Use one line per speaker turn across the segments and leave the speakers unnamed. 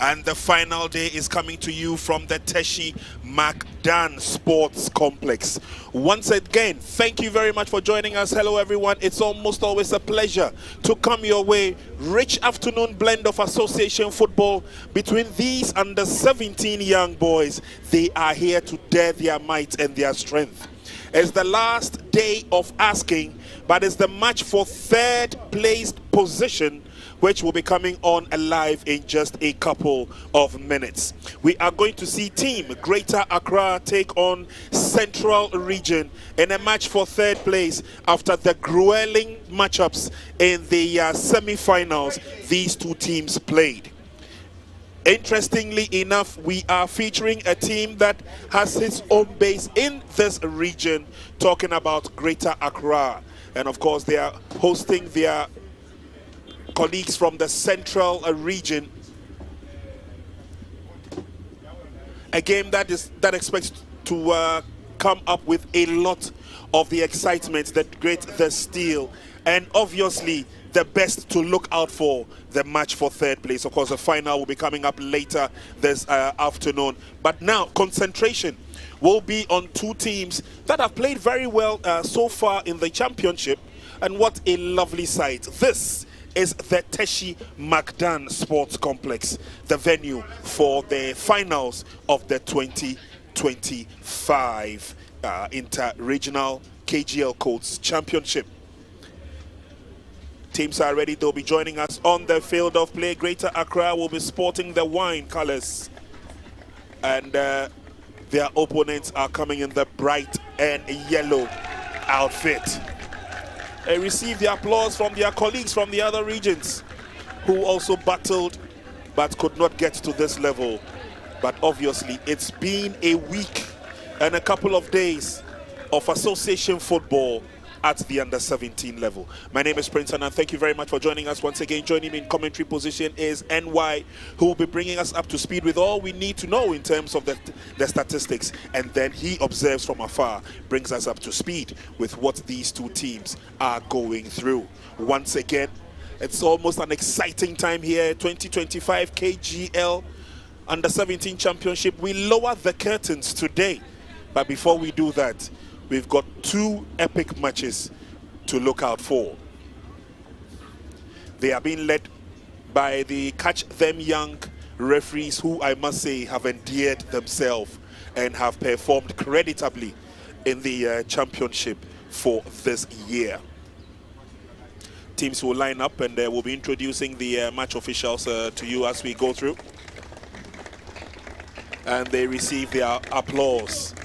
And the final day is coming to you from the Teshi Macdan Sports Complex. Once again, thank you very much for joining us. Hello everyone, it's almost always a pleasure to come your way. Rich afternoon blend of association football between these under 17 young boys. They are here to dare their might and their strength. It's the last day of asking, but it's the match for third placed position, which will be coming on live in just a couple of minutes. We are going to see Team Greater Accra take on Central Region in a match for third place after the grueling matchups in the semi-finals these two teams played. Interestingly enough, we are featuring a team that has its own base in this region, talking about Greater Accra. And of course, they are hosting their colleagues from the Central Region. A game that expects to come up with a lot of the excitement, the steel, and obviously the best to look out for, the match for third place. Of course, the final will be coming up later this afternoon. But now, concentration will be on two teams that have played very well so far in the championship. And what a lovely sight. This is the Teshi Macdan Sports Complex, the venue for the finals of the 2025 Inter-Regional KGL Codes Championship. Teams are ready. They'll be joining us on the field of play. Greater Accra will be sporting the wine colors, and their opponents are coming in the bright and yellow outfit. They received the applause from their colleagues from the other regions who also battled but could not get to this level. But obviously, it's been a week and a couple of days of association football at the under-17 level. My name is Prince, and thank you very much for joining us once again. Joining me in commentary position is NY, who will be bringing us up to speed with all we need to know in terms of the statistics, and then he observes from afar, brings us up to speed with what these two teams are going through. Once again, it's almost an exciting time here. 2025 KGL Under-17 Championship. We lower the curtains today, but before we do that, we've got two epic matches to look out for. They are being led by the Catch Them Young referees, who I must say have endeared themselves and have performed creditably in the championship for this year. Teams will line up, and we'll be introducing the match officials to you as we go through. And they receive their applause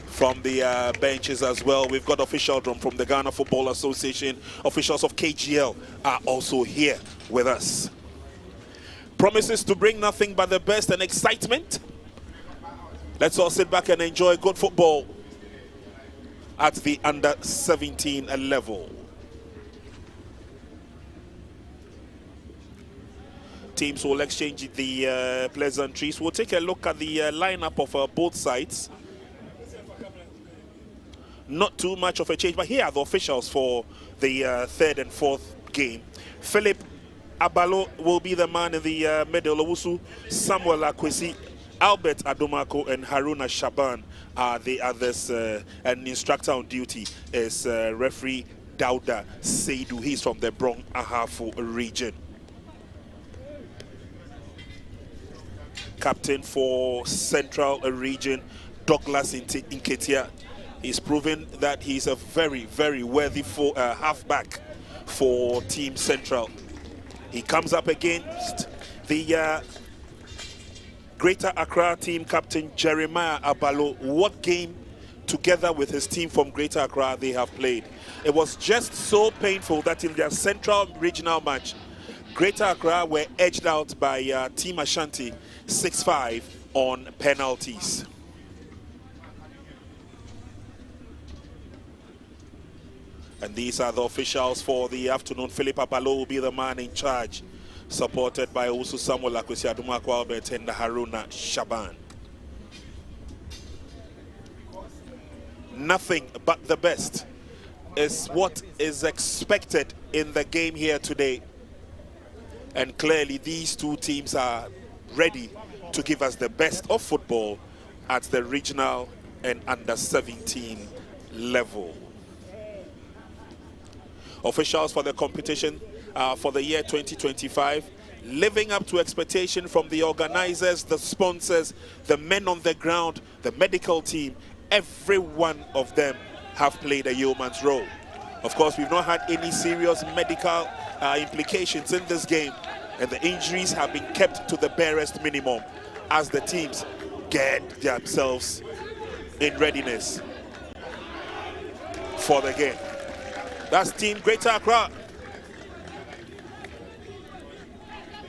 from the benches as well. We've got official drum from the Ghana Football Association. Officials of KGL are also here with us. Promises to bring nothing but the best and excitement. Let's all sit back and enjoy good football at the under-17 level. Teams will exchange the pleasantries. We'll take a look at the lineup of both sides. Not too much of a change, but here are the officials for the third and fourth game. Philip Abalo will be the man in the middle. Owusu, Samuel Akwesi, Albert Adomako, and Haruna Shaban are the others. And instructor on duty is referee Dauda Seidu. He's from the Brong Ahafo region. Captain for Central region, Douglas Inketia. He's proven that he's a very, very worthy halfback for Team Central. He comes up against the Greater Accra team captain, Jeremiah Abalo. What game together with his team from Greater Accra they have played. It was just so painful that in their Central regional match, Greater Accra were edged out by Team Ashanti 6-5 on penalties. And these are the officials for the afternoon. Philip Abalo will be the man in charge, supported by Usu Samuel Akwesi, Adomako Albert, and Haruna Shaban. Nothing but the best is what is expected in the game here today. And clearly these two teams are ready to give us the best of football at the regional and under 17 level. Officials for the competition for the year 2025, living up to expectation from the organizers, the sponsors, the men on the ground, the medical team. Every one of them have played a yeoman's role. Of course, we've not had any serious medical implications in this game, and the injuries have been kept to the barest minimum as the teams get themselves in readiness for the game. That's Team Greater Accra.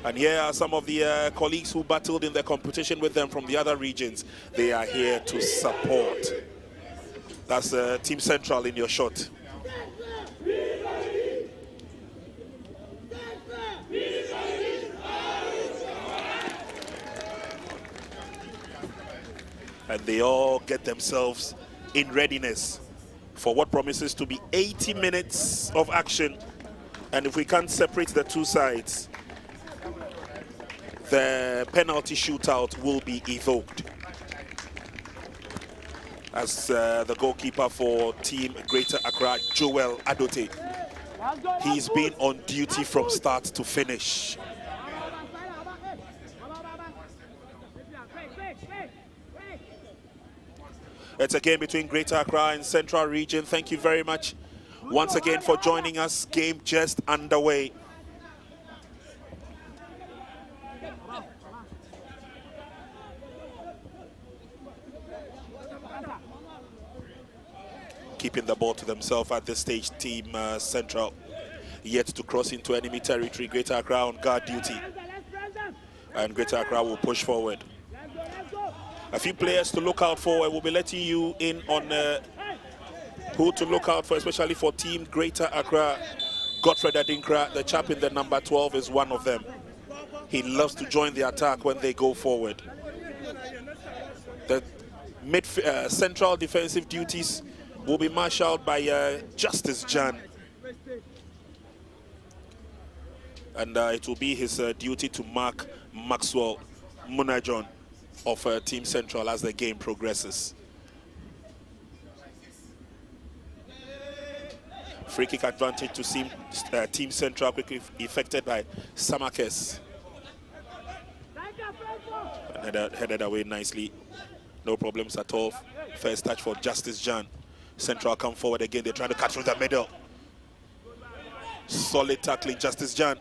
And here are some of the colleagues who battled in the competition with them from the other regions. They are here to support. That's Team Central in your shot. And they all get themselves in readiness for what promises to be 80 minutes of action. And if we can't separate the two sides, the penalty shootout will be evoked. As the goalkeeper for Team Greater Accra, Joel Adote, he's been on duty from start to finish. It's a game between Greater Accra and Central Region. Thank you very much once again for joining us. Game just underway. Keeping the ball to themselves at this stage, Team Central yet to cross into enemy territory. Greater Accra on guard duty, and Greater Accra will push forward. A few players to look out for, and we'll be letting you in on who to look out for, especially for Team Greater Accra. Godfred Adinkra, the chap in the number 12, is one of them. He loves to join the attack when they go forward. The central defensive duties will be marshaled by Justice Jan. And it will be his duty to mark Maxwell Munajon of Team Central as the game progresses. Free kick advantage to Team Central, quickly effected by Samakes. Headed away nicely. No problems at all. First touch for Justice Jan. Central come forward again. They're trying to cut through the middle. Solid tackling, Justice Jan.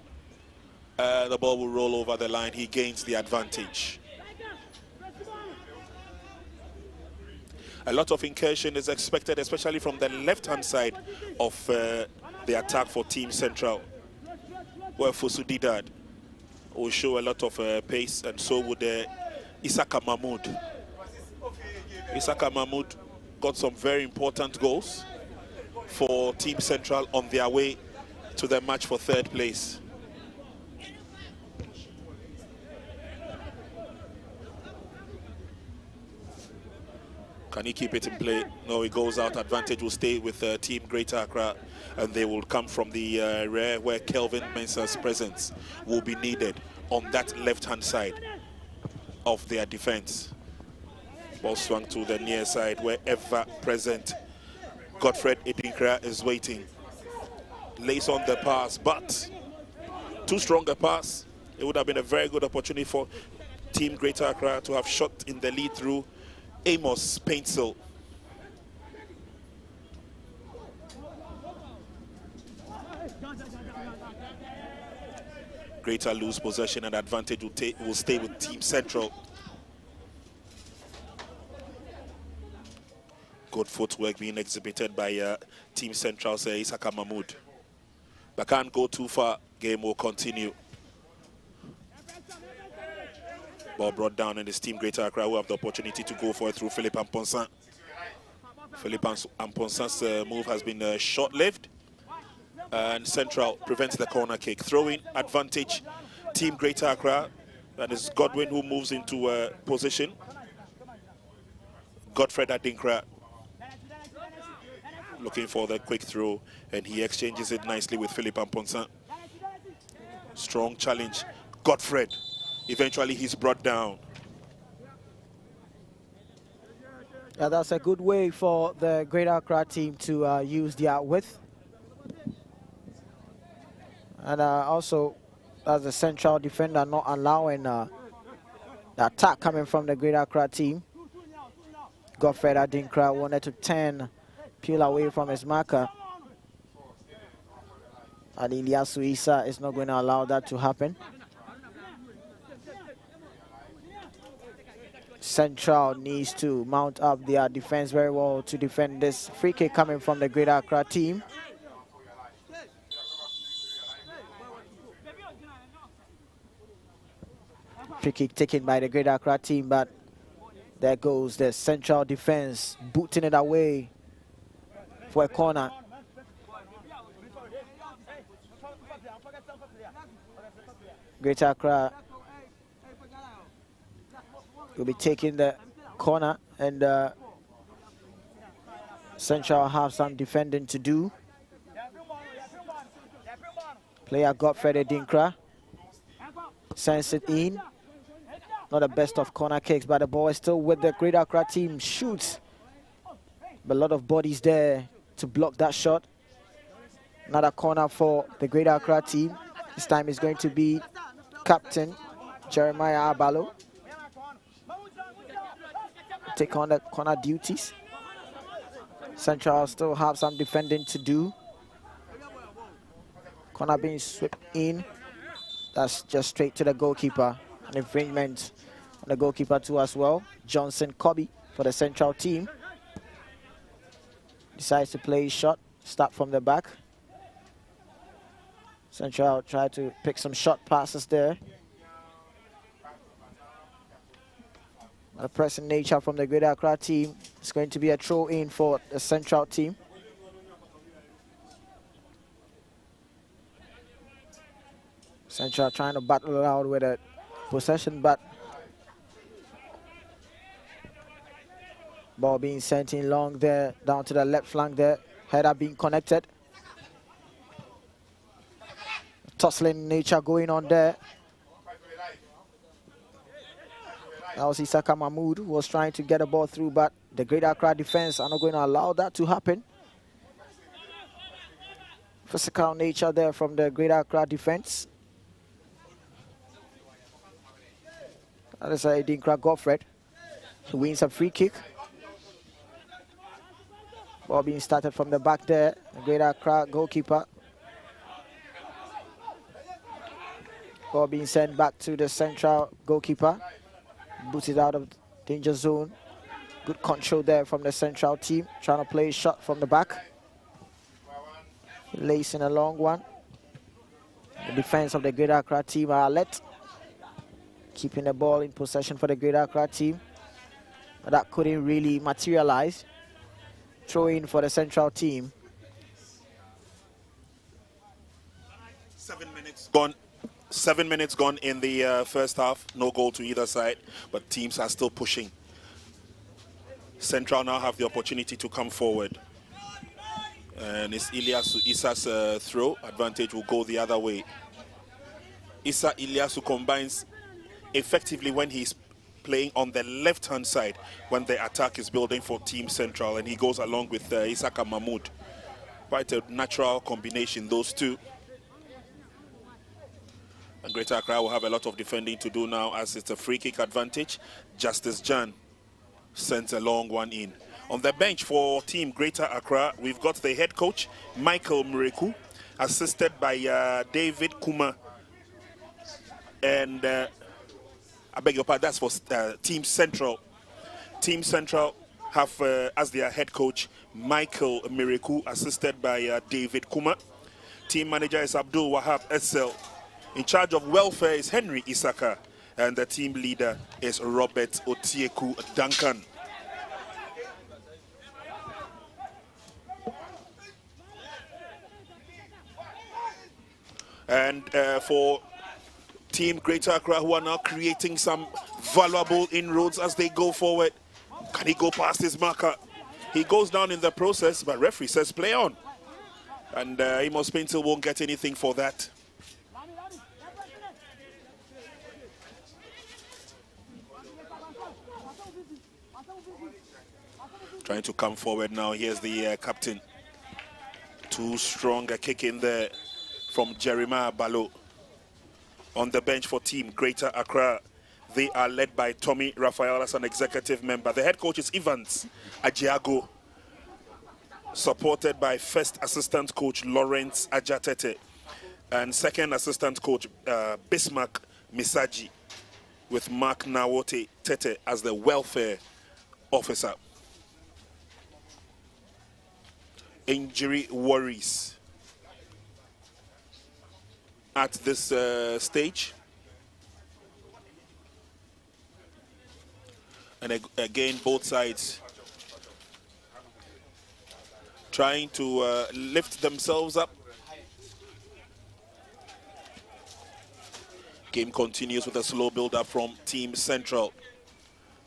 The ball will roll over the line. He gains the advantage. A lot of incursion is expected, especially from the left-hand side of the attack for Team Central, where Fosu Didad will show a lot of pace, and so would Isaka Mahmoud. Isaka Mahmoud got some very important goals for Team Central on their way to the match for third place. Can he keep it in play? No, he goes out. Advantage will stay with Team Greater Accra, and they will come from the rear where Kelvin Mensah's presence will be needed on that left-hand side of their defense. Ball swung to the near side where ever present Godfred Adinkra is waiting. Lays on the pass, but too strong a pass. It would have been a very good opportunity for Team Greater Accra to have shot in the lead through Amos Paintsel. Greater lose possession, and advantage will stay with Team Central. Good footwork being exhibited by Team Central's Isaka Mahmoud. But can't go too far. Game will continue. Ball brought down, and his Team Greater Accra will have the opportunity to go for it through Philippe Amponsan. Philippe Amponsan's move has been short-lived, and Central prevents the corner kick. Throwing advantage, Team Greater Accra, and it's Godwin who moves into position. Godfred Adinkra looking for the quick throw, and he exchanges it nicely with Philippe Amponsan. Strong challenge. Godfred eventually he's brought down.
Yeah, that's a good way for the Greater Accra team to use their width. And also, as the central defender, not allowing the attack coming from the Greater Accra team. Godfred Adinkra wanted to peel away from his marker. And Ilyasu Issa is not going to allow that to happen. Central needs to mount up their defense very well to defend this free kick coming from the Greater Accra team. Free kick taken by the Greater Accra team, but there goes the central defense, booting it away for a corner. Greater Accra will be taking the corner, and Central have some defending to do. Player Godfred Adinkra sends it in. Not the best of corner kicks, but the ball is still with the Greater Accra team. Shoots. But a lot of bodies there to block that shot. Another corner for the Greater Accra team. This time is going to be Captain Jeremiah Abalo. Take on the corner duties. Central still have some defending to do. Corner being swept in. That's just straight to the goalkeeper. An infringement on the goalkeeper too as well. Johnson Kobe for the Central team. Decides to play his shot. Start from the back. Central try to pick some short passes there. A pressing nature from the Greater Accra team. It's going to be a throw in for the Central team. Central trying to battle it out with a possession, but ball being sent in long there, down to the left flank there. Header being connected. Tussling nature going on there. That was Isaka Mahmoud who was trying to get a ball through, but the Greater Accra defense are not going to allow that to happen. Physical nature there from the Greater Accra defense. That is Adinkra Godfred, who wins a free kick. Ball being started from the back there. The Greater Accra goalkeeper. Ball being sent back to the Central goalkeeper. Boots it out of danger zone. Good control there from the Central team. Trying to play a shot from the back. Lacing a long one. The defense of the Greater Accra team are alert. Keeping the ball in possession for the Greater Accra team. But that couldn't really materialize. Throw in for the Central team.
7 minutes gone. 7 minutes gone in the first half. No goal to either side, but teams are still pushing. Central now have the opportunity to come forward. And it's Issa's throw. Advantage will go the other way. Ilyasu combines effectively when he's playing on the left-hand side when the attack is building for Team Central, and he goes along with Isaka Mahmoud. Quite a natural combination, those two. And Greater Accra will have a lot of defending to do now as it's a free kick advantage. Justice Jan sends a long one in. On the bench for Team Greater Accra, we've got the head coach, Michael Muriku, assisted by David Kuma. And I beg your pardon, that's for Team Central. Team Central have as their head coach, Michael Muriku, assisted by David Kuma. Team manager is Abdul Wahab Essel. In charge of welfare is Henry Isaka, and the team leader is Robert Otieku Duncan. And for Team Greater Accra, who are now creating some valuable inroads as they go forward. Can he go past his marker? He goes down in the process, but referee says play on. And Amos Pinto won't get anything for that. Trying to come forward now. Here's the captain. Too strong a kick in there from Jeremiah Balo. On the bench for Team Greater Accra, they are led by Tommy Raphael as an executive member. The head coach is Evans Ajiago, supported by first assistant coach Lawrence Ajatete and second assistant coach Bismarck Misaji, with Mark Nawote Tete as the welfare officer. Injury worries at this stage. And again, both sides trying to lift themselves up. Game continues with a slow build-up from Team Central.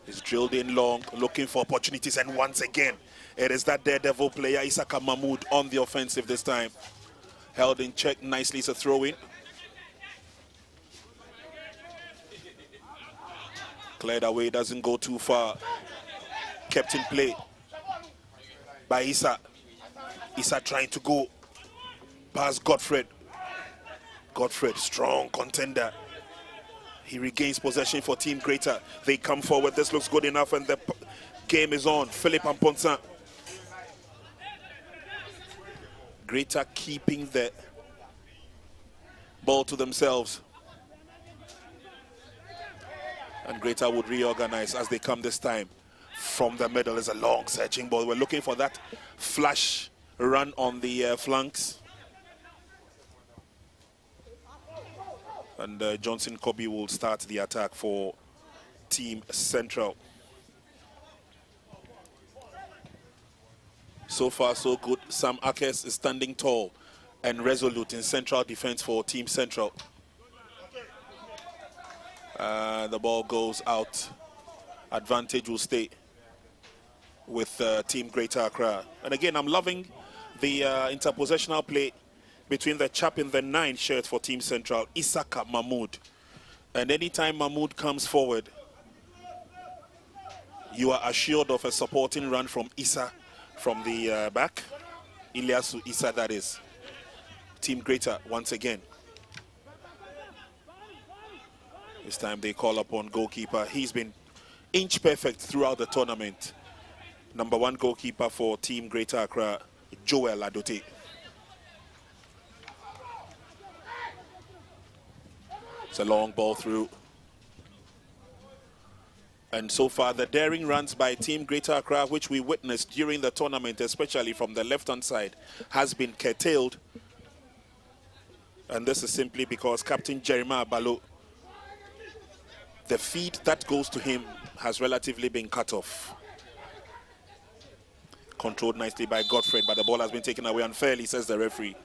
It's drilled in long, looking for opportunities, and once again, it is that daredevil player, Isaka Mahmood, on the offensive this time. Held in check nicely, it's a throw-in. Cleared away, doesn't go too far. Kept in play by Issa. Issa trying to go past Godfred. Godfred, strong contender. He regains possession for Team Greater. They come forward. This looks good enough, and the game is on. Philip Amponsa. Greater keeping the ball to themselves. And Greater would reorganize as they come this time. From the middle is a long searching ball. We're looking for that flash run on the flanks. And Johnson Kobe will start the attack for Team Central. So far, so good. Sam Akes is standing tall and resolute in central defense for Team Central. The ball goes out. Advantage will stay with Team Greater Accra. And again, I'm loving the interpositional play between the chap in the 9 shirt for Team Central, Isaka Mahmood. And anytime Mahmood comes forward, you are assured of a supporting run from Issa from the back. Ilyasu Issa, that is. Team Greater once again. This time they call upon goalkeeper. He's been inch perfect throughout the tournament. Number 1 goalkeeper for Team Greater Accra, Joel Adote. It's a long ball through. And so far, the daring runs by Team Greater Accra, which we witnessed during the tournament, especially from the left-hand side, has been curtailed. And this is simply because Captain Jeremiah Balo, the feed that goes to him has relatively been cut off. Controlled nicely by Godfred, but the ball has been taken away unfairly, says the referee.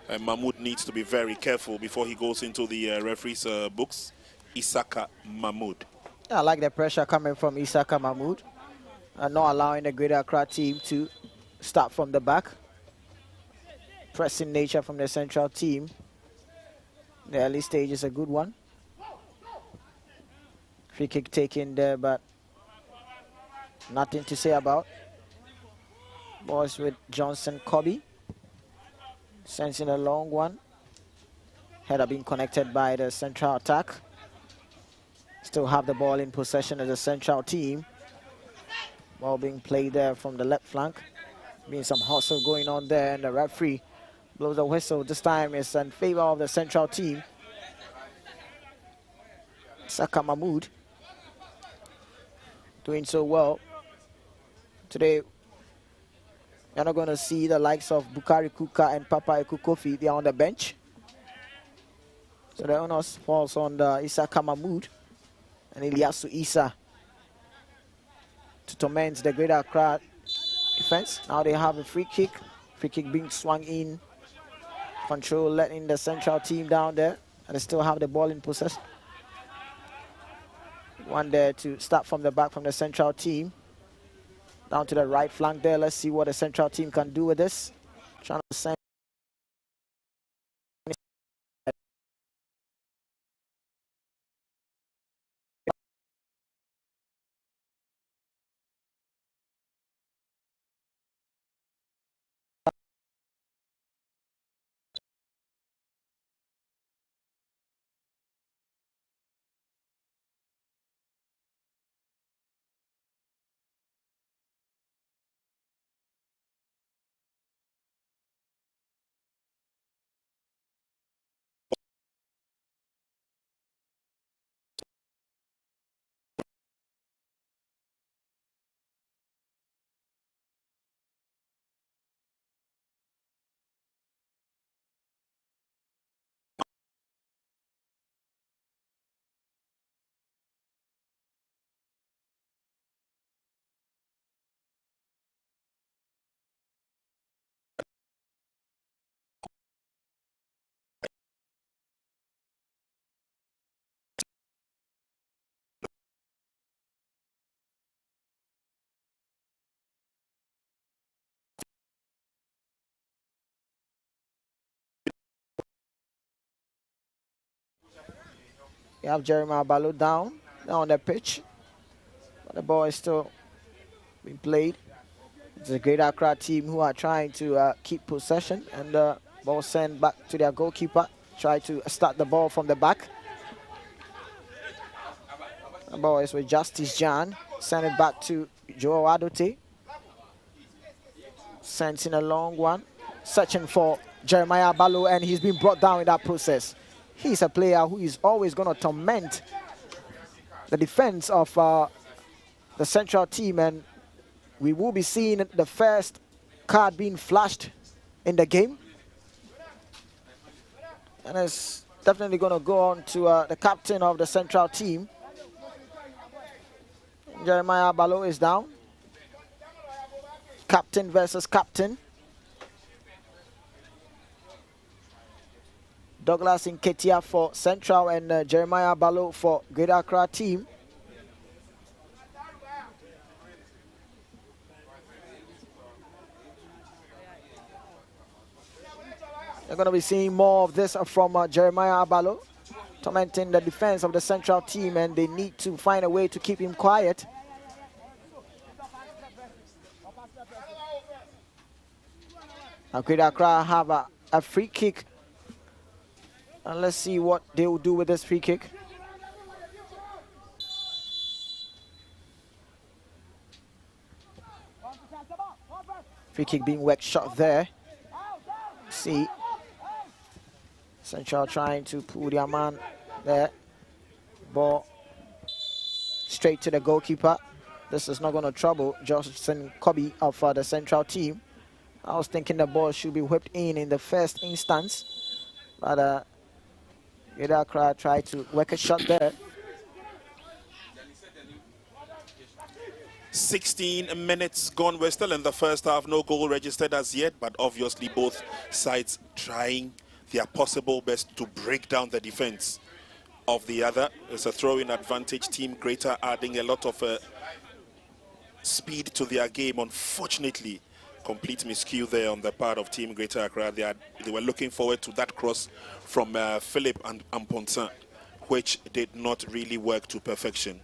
And Mahmoud needs to be very careful before he goes into the referee's books. Isaka Mahmoud.
I like the pressure coming from Isaka Mahmoud and not allowing the Greater Accra team to start from the back. Pressing nature from the central team. The early stage is a good one. Free kick taken there, but nothing to say about. Boys with Johnson Kobe. Sensing a long one. Header being connected by the central attack. Still have the ball in possession as a central team. Ball being played there from the left flank. Being some hustle going on there, and the referee blows a whistle. This time it's in favor of the central team. Saka Mahmood doing so well. Today, you're not going to see the likes of Bukari Kuka and Papa Ekukofi. They are on the bench. So the onus falls on the Isaka Mahmood and Ilyasu Issa to torment the Greater Accra defense. Now they have a free kick. Free kick being swung in. Control letting the central team down there. And they still have the ball in possession. One there to start from the back from the central team. Down to the right flank there. Let's see what the central team can do with this. Trying to send You have Jeremiah Balo down on the pitch. But the ball is still being played. It's a Greater Accra team who are trying to keep possession, and the ball sent back to their goalkeeper. Try to start the ball from the back. The ball is with Justice Jan. Send it back to Joe Adote. Sends in a long one. Searching for Jeremiah Balo, and he's been brought down in that process. He's a player who is always going to torment the defense of the Central team, and we will be seeing the first card being flashed in the game. And it's definitely going to go on to the captain of the Central team. Jeremiah Balo is down. Captain versus captain. Douglas Nketia for Central and Jeremiah Balo for Greater Accra team. You're going to be seeing more of this from Jeremiah Balo, tormenting the defense of the Central team, and they need to find a way to keep him quiet. Now Greater Accra have a free kick. And let's see what they will do with this free kick. Free kick being worked shot there. See. Central trying to pull their man there. Ball straight to the goalkeeper. This is not going to trouble Justin Kobe of the Central team. I was thinking the ball should be whipped in the first instance. But Greater Accra tried to work a shot there.
16 minutes gone. We're still in the first half. No goal registered as yet, but obviously both sides trying their possible best to break down the defense of the other. It's a throw-in advantage. Team Greater adding a lot of speed to their game. Unfortunately, complete miscue there on the part of Team Greater Accra. They were looking forward to that cross from Philip and Amponsan, which did not really work to perfection.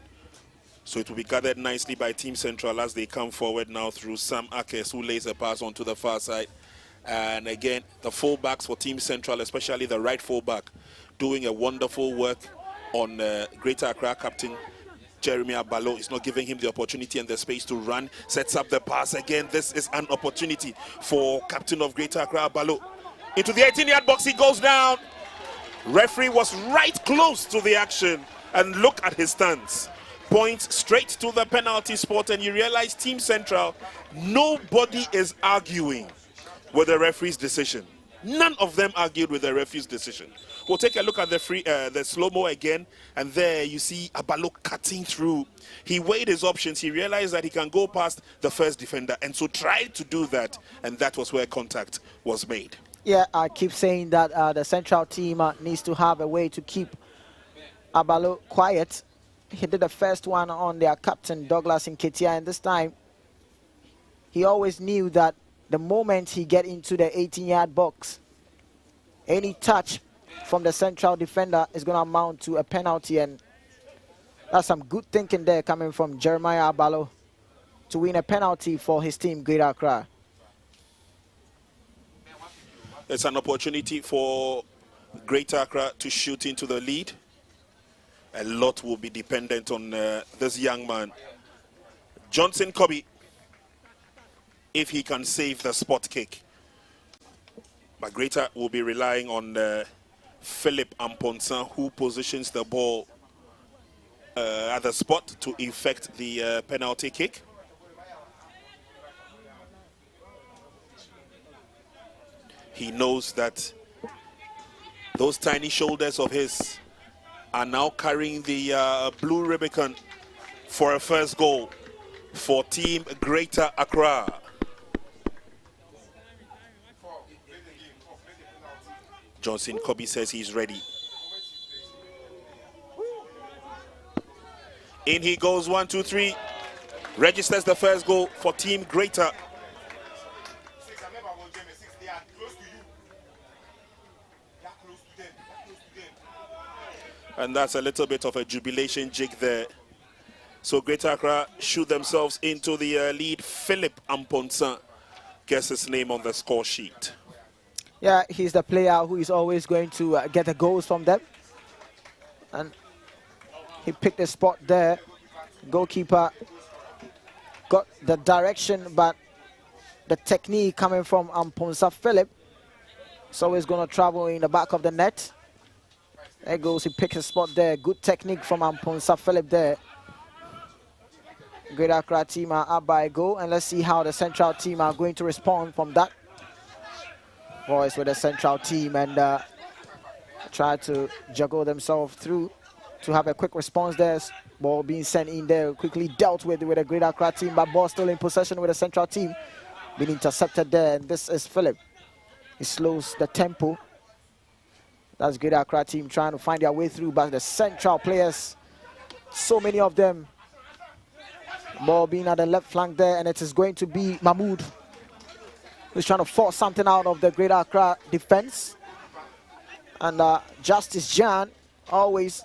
So it will be gathered nicely by Team Central as they come forward now through Sam Akes, who lays a pass onto the far side. And again, the fullbacks for Team Central, especially the right fullback, doing a wonderful work on Greater Accra captain Jeremiah Balo. Is not giving him the opportunity and the space to run. Sets up the pass again. This is an opportunity for captain of Greater Accra Balo. Into the 18-yard box, he goes down. Referee was right close to the action, and look at his stance. Points straight to the penalty spot, and you realize Team Central, nobody is arguing with the referee's decision. None of them argued with the referee's decision. We'll take a look at the slow-mo again, and there you see Abalo cutting through. He weighed his options. He realized that he can go past the first defender, and so tried to do that, and that was where contact was made.
Yeah, I keep saying that the Central team needs to have a way to keep Abalo quiet. He did the first one on their captain, Douglas Nketia, and this time he always knew that the moment he get into the 18-yard box, any touch from the Central defender is going to amount to a penalty, and that's some good thinking there coming from Jeremiah Abalo to win a penalty for his team, Greater Accra.
It's an opportunity for Greater Accra to shoot into the lead. A lot will be dependent on this young man, Johnson Kobe, if he can save the spot kick. But Greater will be relying on Philip Amponsan, who positions the ball at the spot to effect the penalty kick. He knows that those tiny shoulders of his are now carrying the blue Rubicon for a first goal for Team Greater Accra. Johnson Kobe says he's ready. In he goes, 1, 2, 3. Registers the first goal for Team Greater. And that's a little bit of a jubilation jig there. So Greater Accra shoot themselves into the lead. Philip Amponsa gets his name on the score sheet.
Yeah, he's the player who is always going to get the goals from them. And he picked a spot there. Goalkeeper got the direction, but the technique coming from Amponsa Philip. So he's going to travel in the back of the net. There goes, he picks a spot there. Good technique from Amponsa Philip there. Greater Accra team are up by a goal, and let's see how the Central team are going to respond from that. Boys with the Central team and try to juggle themselves through to have a quick response there. Ball being sent in there, quickly dealt with the Greater Accra team, but ball still in possession with the Central team. Being intercepted there, and this is Philip. He slows the tempo. That's Greater Accra team trying to find their way through, but the Central players, so many of them. Ball being at the left flank there, and it is going to be Mahmoud who's trying to force something out of the Greater Accra defense. And Justice Jan always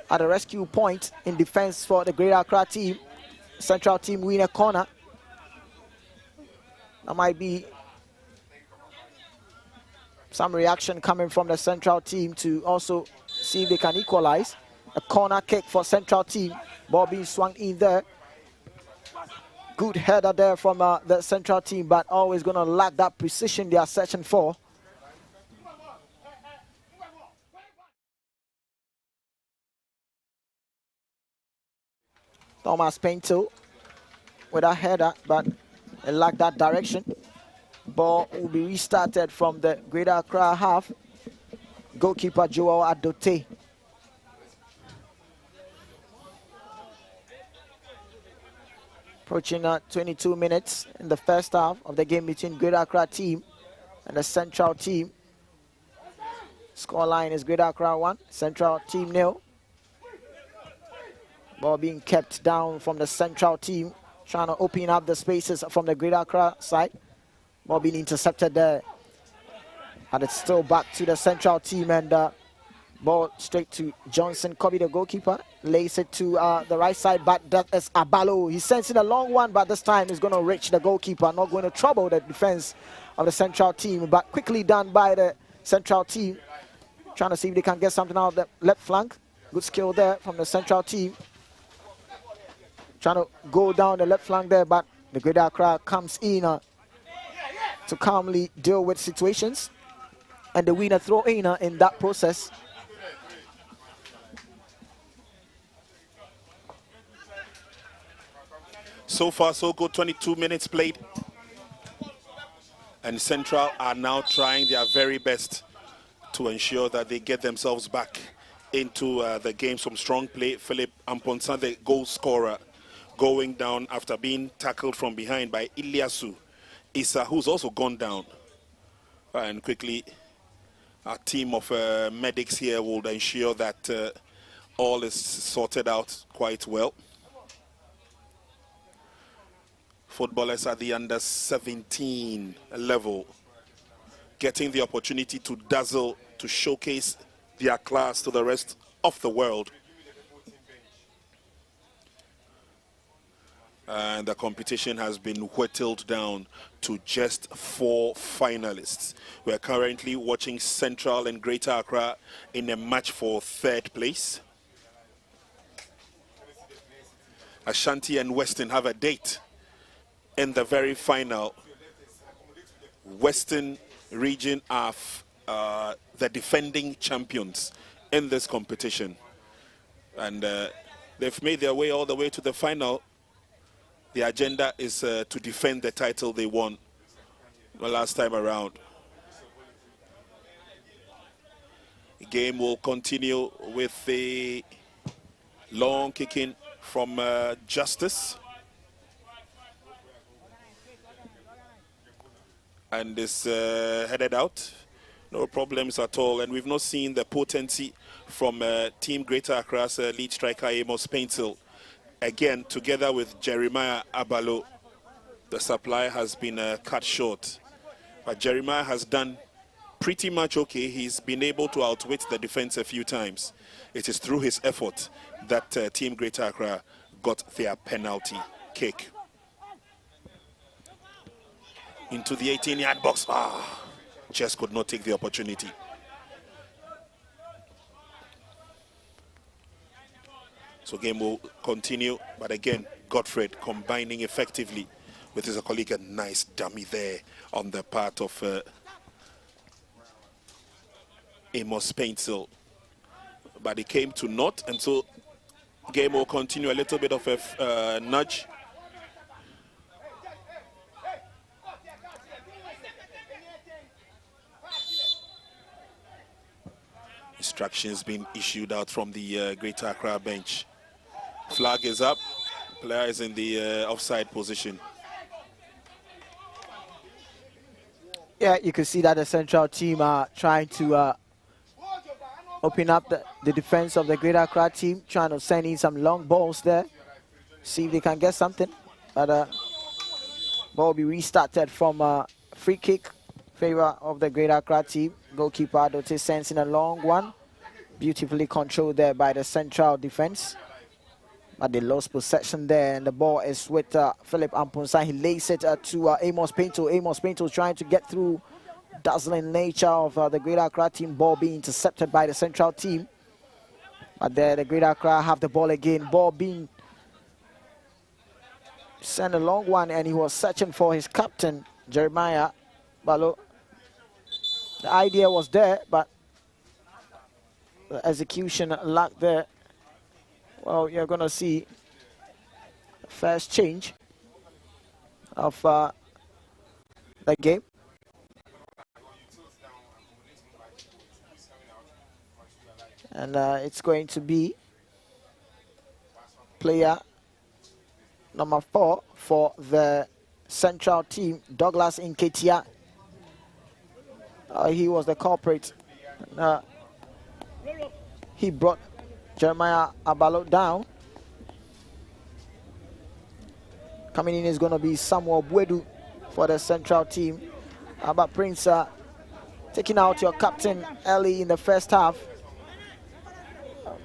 at the rescue point in defense for the Greater Accra team. Central team win a corner. That might be some reaction coming from the Central team to also see if they can equalize. A corner kick for Central team. Ball being swung in there. Good header there from the Central team, but always going to lack that precision they are searching for. Thomas Pinto with a header, but it lacked that direction. Ball will be restarted from the Greater Accra half. Goalkeeper Joel Adote. Approaching 22 minutes in the first half of the game between Greater Accra team and the Central team. Scoreline is Greater Accra 1, Central team 0. Ball being kept down from the Central team, trying to open up the spaces from the Greater Accra side. Ball being intercepted there. And it's still back to the Central team, and ball straight to Johnson Kobe, the goalkeeper. Lays it to the right side, but that is Abalo. He's sensing a long one, but this time he's going to reach the goalkeeper, not going to trouble the defense of the Central team, but quickly done by the Central team. Trying to see if they can get something out of the left flank. Good skill there from the Central team. Trying to go down the left flank there, but the Greater Accra comes in to calmly deal with situations. And the winner throw in that process.
So far, so good. 22 minutes played. And Central are now trying their very best to ensure that they get themselves back into the game. Some strong play. Philip Amponsa, the goal scorer, going down after being tackled from behind by Ilyasu Issa, who's also gone down. And quickly, our team of medics here will ensure that all is sorted out quite well. Footballers at the under 17 level getting the opportunity to dazzle, to showcase their class to the rest of the world. And the competition has been whittled down to just 4 finalists. We are currently watching Central and Greater Accra in a match for 3rd place. Ashanti and Western have a date in the very final. Western region are the defending champions in this competition. And they've made their way all the way to the final. The agenda is to defend the title they won the last time around. The game will continue with the long kicking from Justice. And is headed out. No problems at all. And we've not seen the potency from Team Greater Accra's lead striker Amos Paintil. Again, together with Jeremiah Abalo, the supply has been cut short. But Jeremiah has done pretty much okay. He's been able to outwit the defense a few times. It is through his effort that Team Greater Accra got their penalty kick. Into the 18-yard box. Just could not take the opportunity. So game will continue, but again, Godfred combining effectively with his colleague. A nice dummy there on the part of Amos Paintsill. But it came to naught, and so game will continue. A little bit of a nudge. Instructions being issued out from the Greater Accra bench. Flag is up. Player is in the offside position.
Yeah, you can see that the central team are trying to open up the defense of the Greater Accra team, trying to send in some long balls there, see if they can get something. But ball will be restarted from free kick, favor of the Greater Accra team. Goalkeeper Dote sends in a long one, beautifully controlled there by the central defense. But they lost possession there, and the ball is with Philip Amponsa. He lays it to Amos Painto. Amos Painto trying to get through. Dazzling nature of the Greater Accra team. Ball being intercepted by the central team. But there the Greater Accra have the ball again. Ball being sent a long one, and he was searching for his captain, Jeremiah Balo. The idea was there, but the execution lacked there. Well, you're going to see the first change of the game. And it's going to be player number 4 for the central team, Douglas Nketia. He was the culprit. He brought Jeremiah Abalo down. Coming in is going to be Samuel Bwedu for the central team. But Prince, taking out your captain early in the first half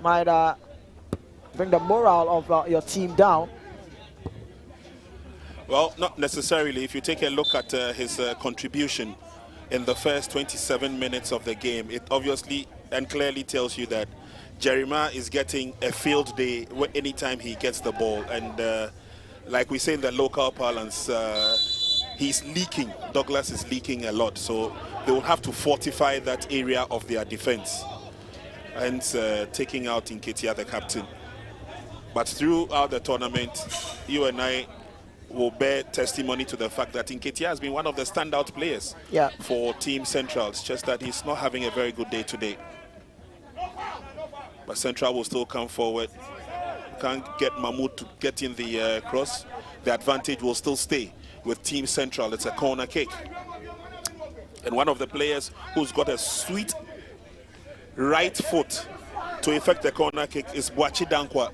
might bring the morale of your team down.
Well, not necessarily. If you take a look at his contribution in the first 27 minutes of the game, it obviously and clearly tells you that Jeremiah is getting a field day anytime he gets the ball. And like we say in the local parlance, he's leaking. Douglas is leaking a lot. So they will have to fortify that area of their defense. And taking out Nketia, the captain. But throughout the tournament, you and I will bear testimony to the fact that Nketia has been one of the standout players for Team Central. It's just that he's not having a very good day today. But Central will still come forward. Can't get Mahmoud to get in the cross. The advantage will still stay with Team Central. It's a corner kick. And one of the players who's got a sweet right foot to effect the corner kick is Boachi Dankwa.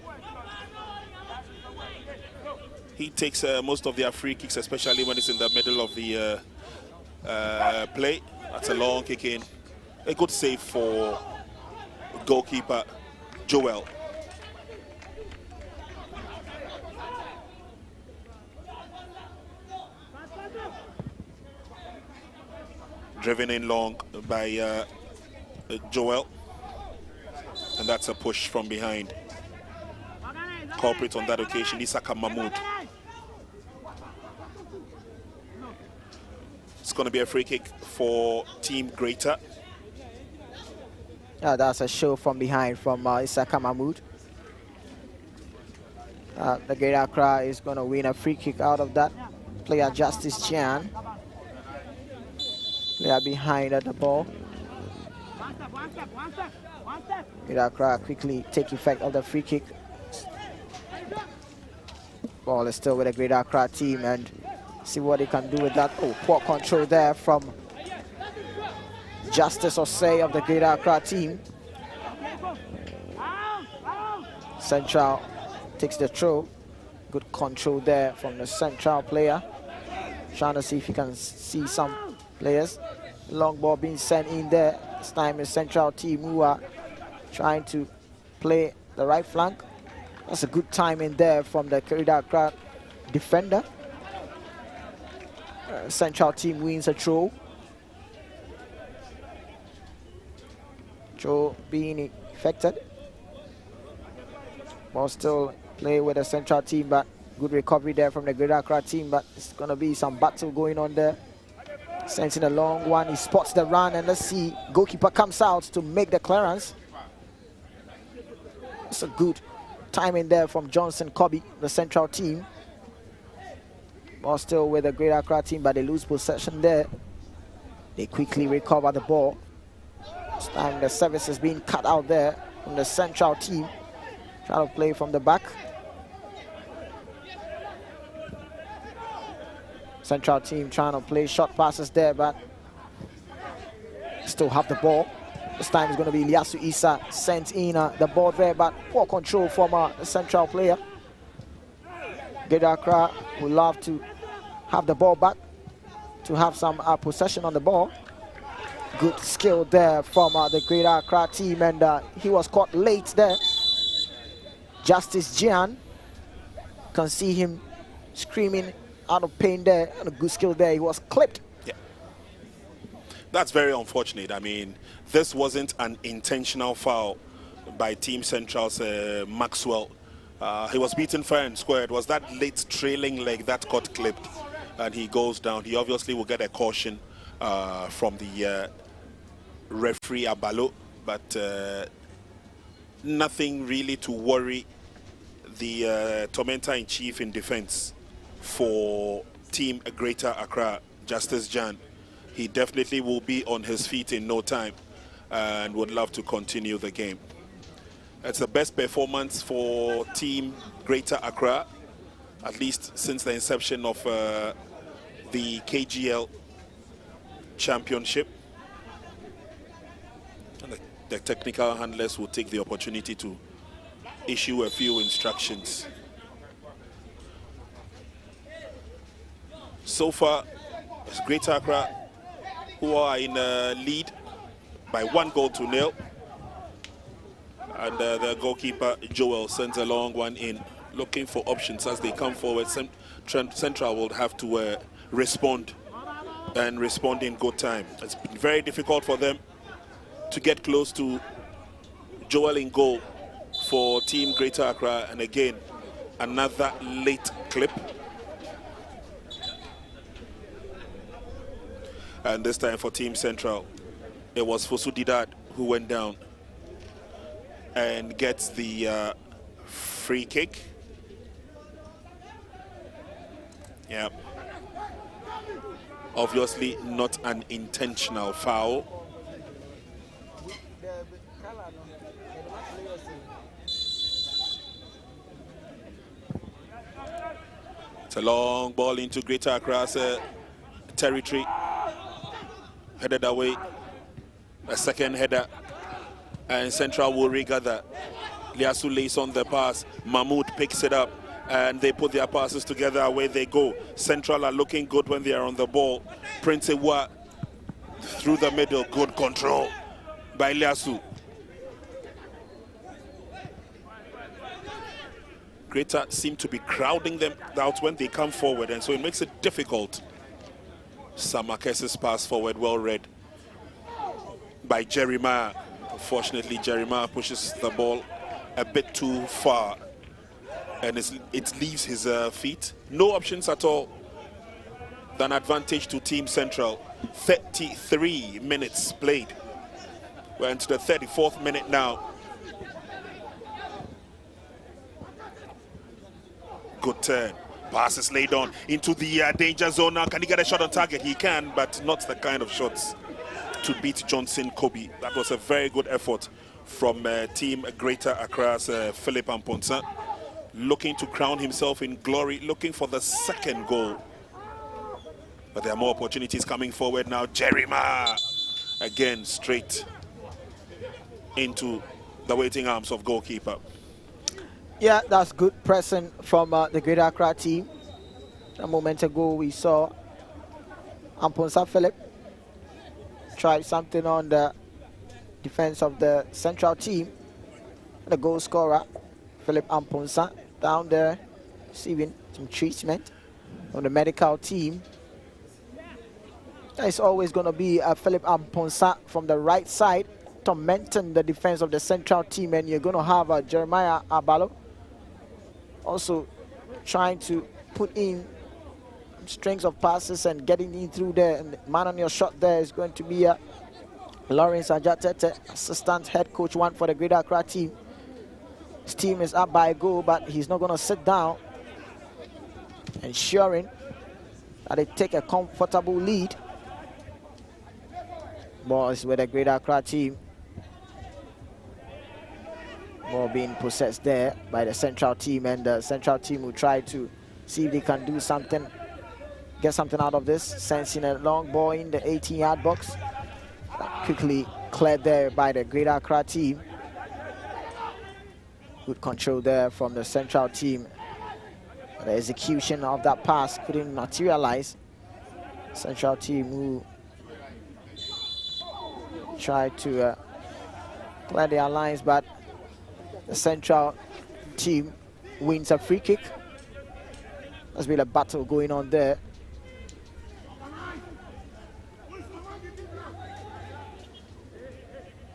He takes most of their free kicks, especially when it's in the middle of the play. That's a long kick in. A good save for goalkeeper Joel. Driven in long by Joel. And that's a push from behind. Culprit on that occasion, Isaka Mahmoud. It's going to be a free kick for Team Greater.
Yeah, that's a show from behind from Isaka Mahmoud. The Greater Accra is going to win a free kick out of that. Player Justice Chan. Player behind at the ball. Greater Accra quickly take effect of the free kick. Ball is still with the Greater Accra team, and see what they can do with that. Oh, poor control there from Justice Osei of the Greater Accra team. Central takes the throw. Good control there from the Central player. Trying to see if he can see some players. Long ball being sent in there. This time is Central team who are trying to play the right flank. That's a good time in there from the Greater Accra defender. Central team wins a throw. Throw being affected. Ball still play with the Central team, but good recovery there from the Greater Accra team, but it's going to be some battle going on there. Sends in a long one, he spots the run, and let's see, goalkeeper comes out to make the clearance. It's a good timing there from Johnson Kobe, the Central team. Ball still with the Greater Accra team, but they lose possession there. They quickly recover the ball. This time the service is being cut out there from the Central team. Trying to play from the back. Central team trying to play short passes there, but still have the ball. This time it's going to be Ilyasu Issa sent in the ball there, but poor control from the Central player. Greater Accra would love to have the ball back, to have some possession on the ball. Good skill there from the Greater Accra team, and he was caught late there. Justice Jian, can see him screaming out of pain there, and a good skill there. He was clipped.
Yeah, that's very unfortunate. I mean, this wasn't an intentional foul by Team Central's Maxwell. He was beaten fair and square. It was that late trailing leg that got clipped, and he goes down. He obviously will get a caution from the referee Abalo, but nothing really to worry the tormentor-in-chief in defense for Team Greater Accra, Justice Jan. He definitely will be on his feet in no time and would love to continue the game. It's the best performance for Team Greater Accra, at least since the inception of the KGL Championship. And the technical handlers will take the opportunity to issue a few instructions. So far, it's Greater Accra who are in lead by 1-0. And the goalkeeper, Joel, sends a long one in, looking for options as they come forward. Central will have to respond, and respond in good time. It's been very difficult for them to get close to Joel in goal for Team Greater Accra. And again, another late clip. And this time for Team Central, it was Fosu Didat who went down and gets the free kick. Yeah. Obviously not an intentional foul. It's a long ball into Greater Accra's territory. Headed away. A second header. And Central will regather. Liasu lays on the pass. Mahmoud picks it up. And they put their passes together. Away they go. Central are looking good when they are on the ball. Prince Ewa through the middle. Good control by Liasu. Greater seem to be crowding them out when they come forward, and so it makes it difficult. Samakes's pass forward, well read by Jeremiah. Unfortunately, Jeremiah pushes the ball a bit too far, and it leaves his feet. No options at all. An advantage to Team Central. 33 minutes played. We're into the 34th minute now. Good turn. Pass is laid on into the danger zone now. Can he get a shot on target? He can, but not the kind of shots to beat Johnson Kobe. That was a very good effort from Team Greater Accra's Philip Amponsa. Looking to crown himself in glory, looking for the second goal. But there are more opportunities coming forward now. Jeremiah again straight into the waiting arms of goalkeeper.
Yeah, that's good pressing from the Greater Accra team. A moment ago we saw Amponsa Philip tried something on the defense of the Central team. The goal scorer, Philip Amponsa, down there receiving some treatment from the medical team. It's always going to be Philip Amponsa from the right side, tormenting the defense of the Central team, and you're going to have Jeremiah Abalo also trying to put in strings of passes and getting in through there. And the man on your shot there is going to be Lawrence Ajatete, assistant head coach one for the Greater Accra team. His team is up by a goal, but he's not going to sit down, ensuring that they take a comfortable lead. Ball is with the Greater Accra team. Ball being possessed there by the Central team, and the Central team will try to see if they can do something, get something out of this. Sensing a long ball in the 18-yard box. Quickly cleared there by the Greater Accra team. Good control there from the Central team. The execution of that pass couldn't materialize. Central team who tried to clear their lines, but the Central team wins a free kick. There's been a battle going on there.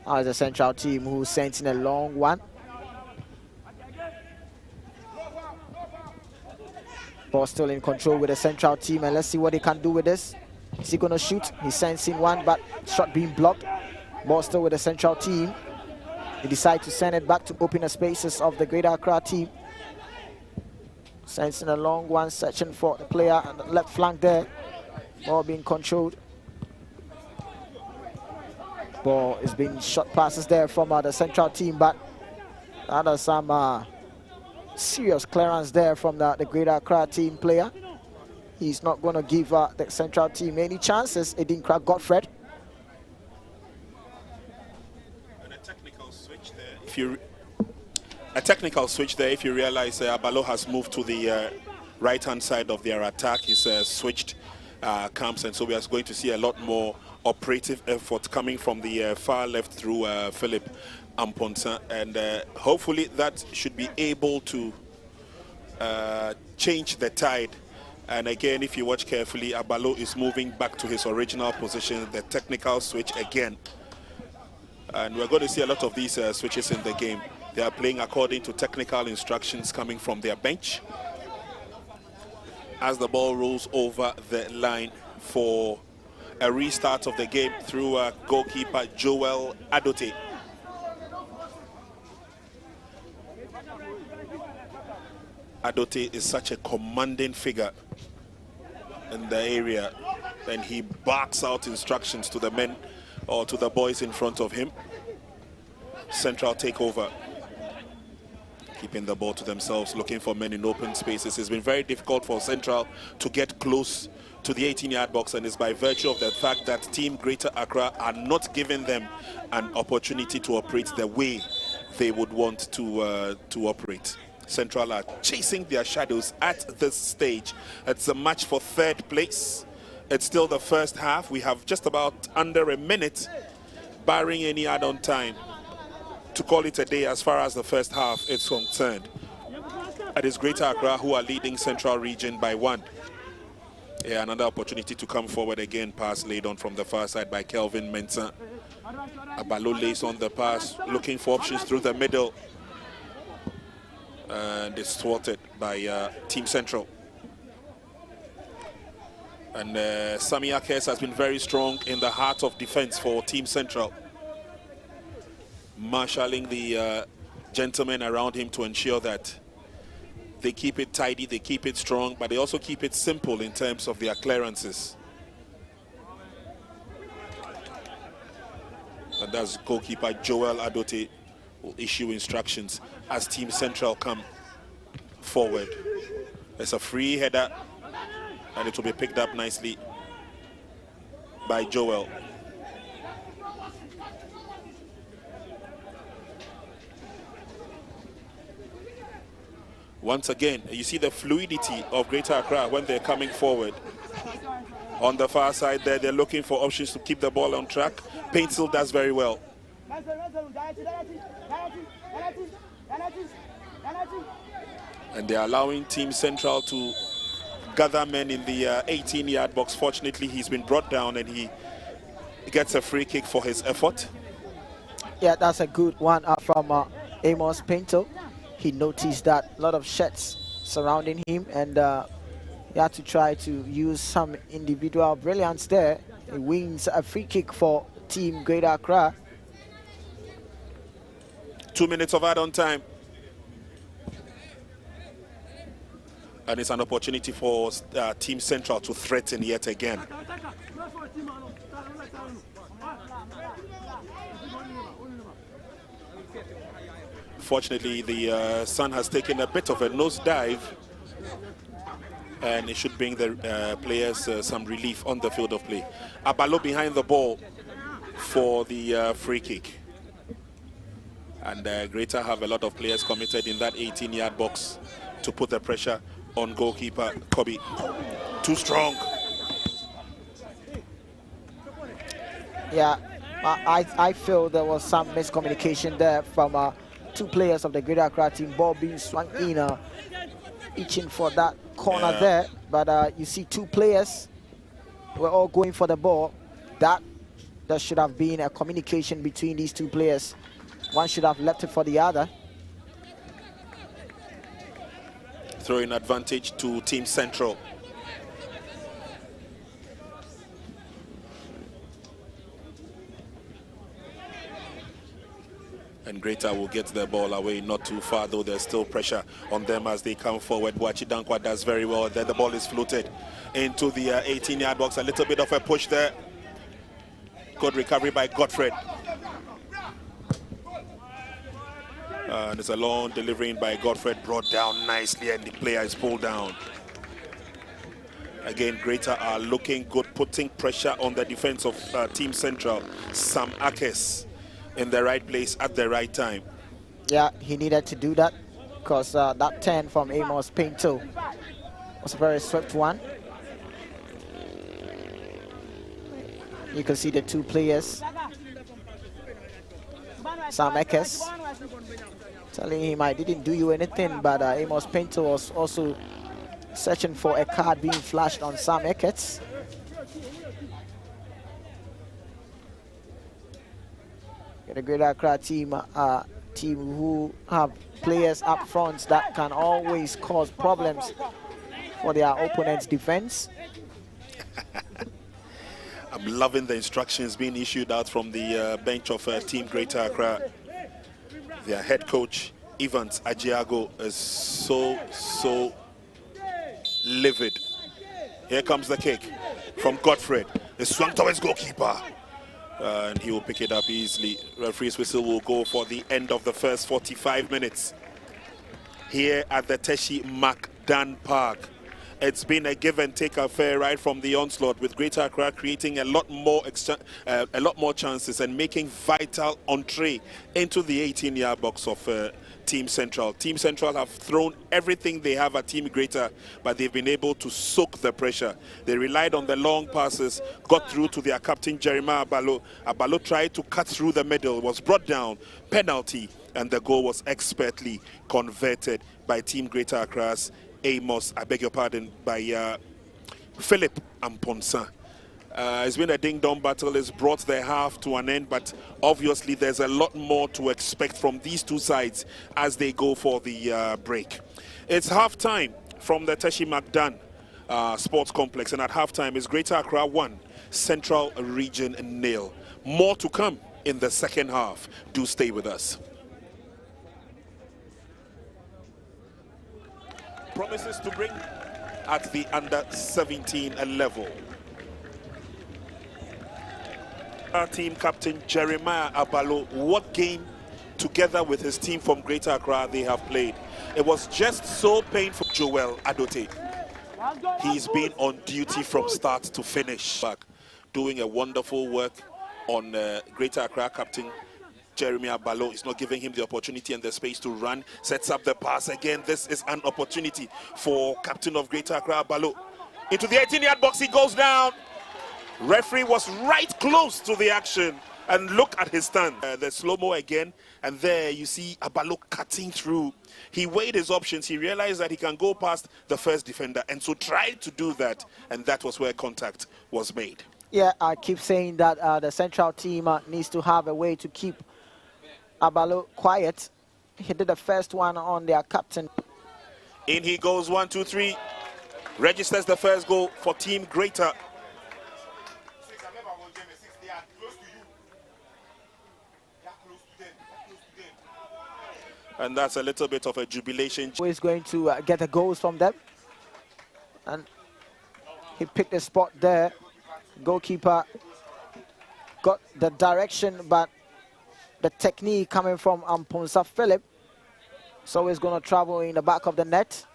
Now the Central team who sent in a long one. Ball still in control with the Central team, and let's see what they can do with this. Is he going to shoot? He sends in one, but shot being blocked. Ball still with the Central team. They decide to send it back to open the spaces of the Greater Accra team. Sends in a long one, searching for the player on the left flank there. Ball being controlled. Ball is being shot passes there from the Central team, but there's some serious clearance there from the Greater Accra team player. He's not going to give the Central team any chances. Edinkra Godfred.
And a technical switch there. If you realize Abalo has moved to the right-hand side of their attack, he's switched camps, and so we are going to see a lot more operative effort coming from the far left through Philip Amponsa, and hopefully that should be able to change the tide. And again, if you watch carefully, Abalo is moving back to his original position, the technical switch again. And we're going to see a lot of these switches in the game. They are playing according to technical instructions coming from their bench. As the ball rolls over the line for a restart of the game through goalkeeper Joel Adote. Adote is such a commanding figure in the area, and he barks out instructions to the men or to the boys in front of him. Central takeover, keeping the ball to themselves, looking for men in open spaces. It's been very difficult for Central to get close to the 18-yard box, and it's by virtue of the fact that Team Greater Accra are not giving them an opportunity to operate the way they would want to operate. Central are chasing their shadows at this stage. It's a match for third place. It's still the first half. We have just about under a minute, barring any add-on time, to call it a day as far as the first half is concerned. It is Greater Accra who are leading Central Region by 1. Yeah, another opportunity to come forward again. Pass laid on from the far side by Kelvin Mensah. Abalo lays on the pass, looking for options through the middle. And it's thwarted by Team Central. And Sami Akes has been very strong in the heart of defense for Team Central, marshalling the gentlemen around him to ensure that they keep it tidy, they keep it strong, but they also keep it simple in terms of their clearances. And that's goalkeeper Joel Adote will issue instructions as Team Central come forward. It's a free header, and it will be picked up nicely by Joel. Once again, you see the fluidity of Greater Accra when they're coming forward. On the far side there, they're looking for options to keep the ball on track. Paintsill does very well. And they're allowing Team Central to gather men in the 18-yard box. Fortunately, he's been brought down and he gets a free kick for his effort.
Yeah, that's a good one from Amos Paintsill. He noticed that a lot of shots surrounding him, and he had to try to use some individual brilliance there. He wins a free kick for Team Greater Accra.
2 minutes of add-on time. And it's an opportunity for Team Central to threaten yet again. Fortunately, the sun has taken a bit of a nosedive, and it should bring the players some relief on the field of play. Abalo behind the ball for the free kick. And Greater have a lot of players committed in that 18-yard box to put the pressure on goalkeeper Kobe. Too strong.
Yeah, I feel there was some miscommunication there from two players of the Greater Accra team. Ball being swung in, itching for that corner there. But you see two players were all going for the ball. There should have been a communication between these two players. One should have left it for the other.
Throwing advantage to Team Central. And Greater will get the ball away not too far, though there's still pressure on them as they come forward. Wachidankwa does very well. Then the ball is floated into the 18-yard box. A little bit of a push there. Good recovery by Godfred. And it's a long delivery by Godfred, brought down nicely, and the player is pulled down. Again, Greater are looking good, putting pressure on the defense of Team Central. Sam Akes in the right place at the right time.
Yeah, he needed to do that because that 10 from Amos Paintsill was a very swift one. You can see the two players. Sam Akes telling him, I didn't do you anything, but Amos Paintsill was also searching for a card being flashed on Sam Akes. The Greater Accra team, team who have players up front that can always cause problems for their opponent's defense.
I'm loving the instructions being issued out from the bench of Team Greater Accra. Their head coach, Evans Ajiago, is so livid. Here comes the kick from Godfred. It's swung towards goalkeeper. And he will pick it up easily. Referee's whistle will go for the end of the first 45 minutes. Here at the Teshi McDan Park. It's been a give and take affair right from the onslaught, with Greater Accra creating a lot more chances and making vital entree into the 18-yard box of Team Central. Team Central have thrown everything they have at Team Greater, but they've been able to soak the pressure. They relied on the long passes, got through to their captain Jeremiah Abalo. Abalo tried to cut through the middle, was brought down, penalty, and the goal was expertly converted by Team Greater Accra's Amos, I beg your pardon, by Philip Amponsa. It's been a ding-dong battle. It's brought their half to an end, but obviously there's a lot more to expect from these two sides as they go for the break. It's half-time from the Teshi McDan Sports Complex, and at half-time is Greater Accra 1, Central Region 0. More to come in the second half. Do stay with us. Promises to bring at the under-17 level. Our team captain Jeremiah Abalo, what game together with his team from Greater Accra they have played. It was just so painful. Joel Adote, he's been on duty from start to finish, back doing a wonderful work on Greater Accra captain Jeremiah Abalo. Is not giving him the opportunity and the space to run, sets up the pass again. This is an opportunity for captain of Greater Accra Abalo. Into the 18-yard box, he goes down. Referee was right close to the action. And look at his stand. The slow-mo again. And there you see Abalo cutting through. He weighed his options. He realized that he can go past the first defender. And so tried to do that. And that was where contact was made.
Yeah, I keep saying that the central team needs to have a way to keep Abalo quiet. He did the first one on their captain.
In he goes, 1, 2, 3. Registers the first goal for Team Greater. And that's a little bit of a jubilation.
Who is going to get the goals from them? And he picked a spot there. Goalkeeper got the direction, but the technique coming from Amponsa Philip. So he's going to travel in the back of the net.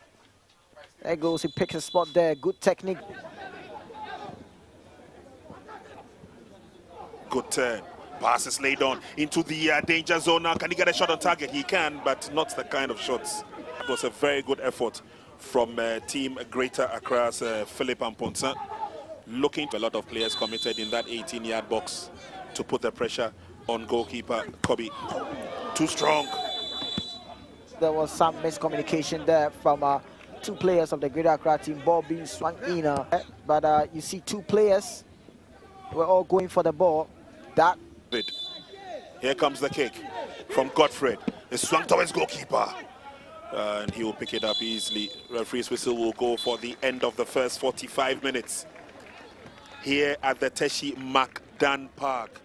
There goes, he picks a spot there. Good technique.
Good turn. Pass is laid on into the danger zone now. Can he get a shot on target? He can, but not the kind of shots. It was a very good effort from Team Greater Accra's Philip Amponsa. Looking to a lot of players committed in that 18-yard box to put the pressure on goalkeeper Kobe. Too strong.
There was some miscommunication there from two players of the Greater Accra team. Ball being swung in, but you see two players were all going for the ball. That.
Here comes the kick from Godfred. It's swung towards goalkeeper. And he will pick it up easily. Referee's whistle will go for the end of the first 45 minutes here at the Teshi Macdan Park.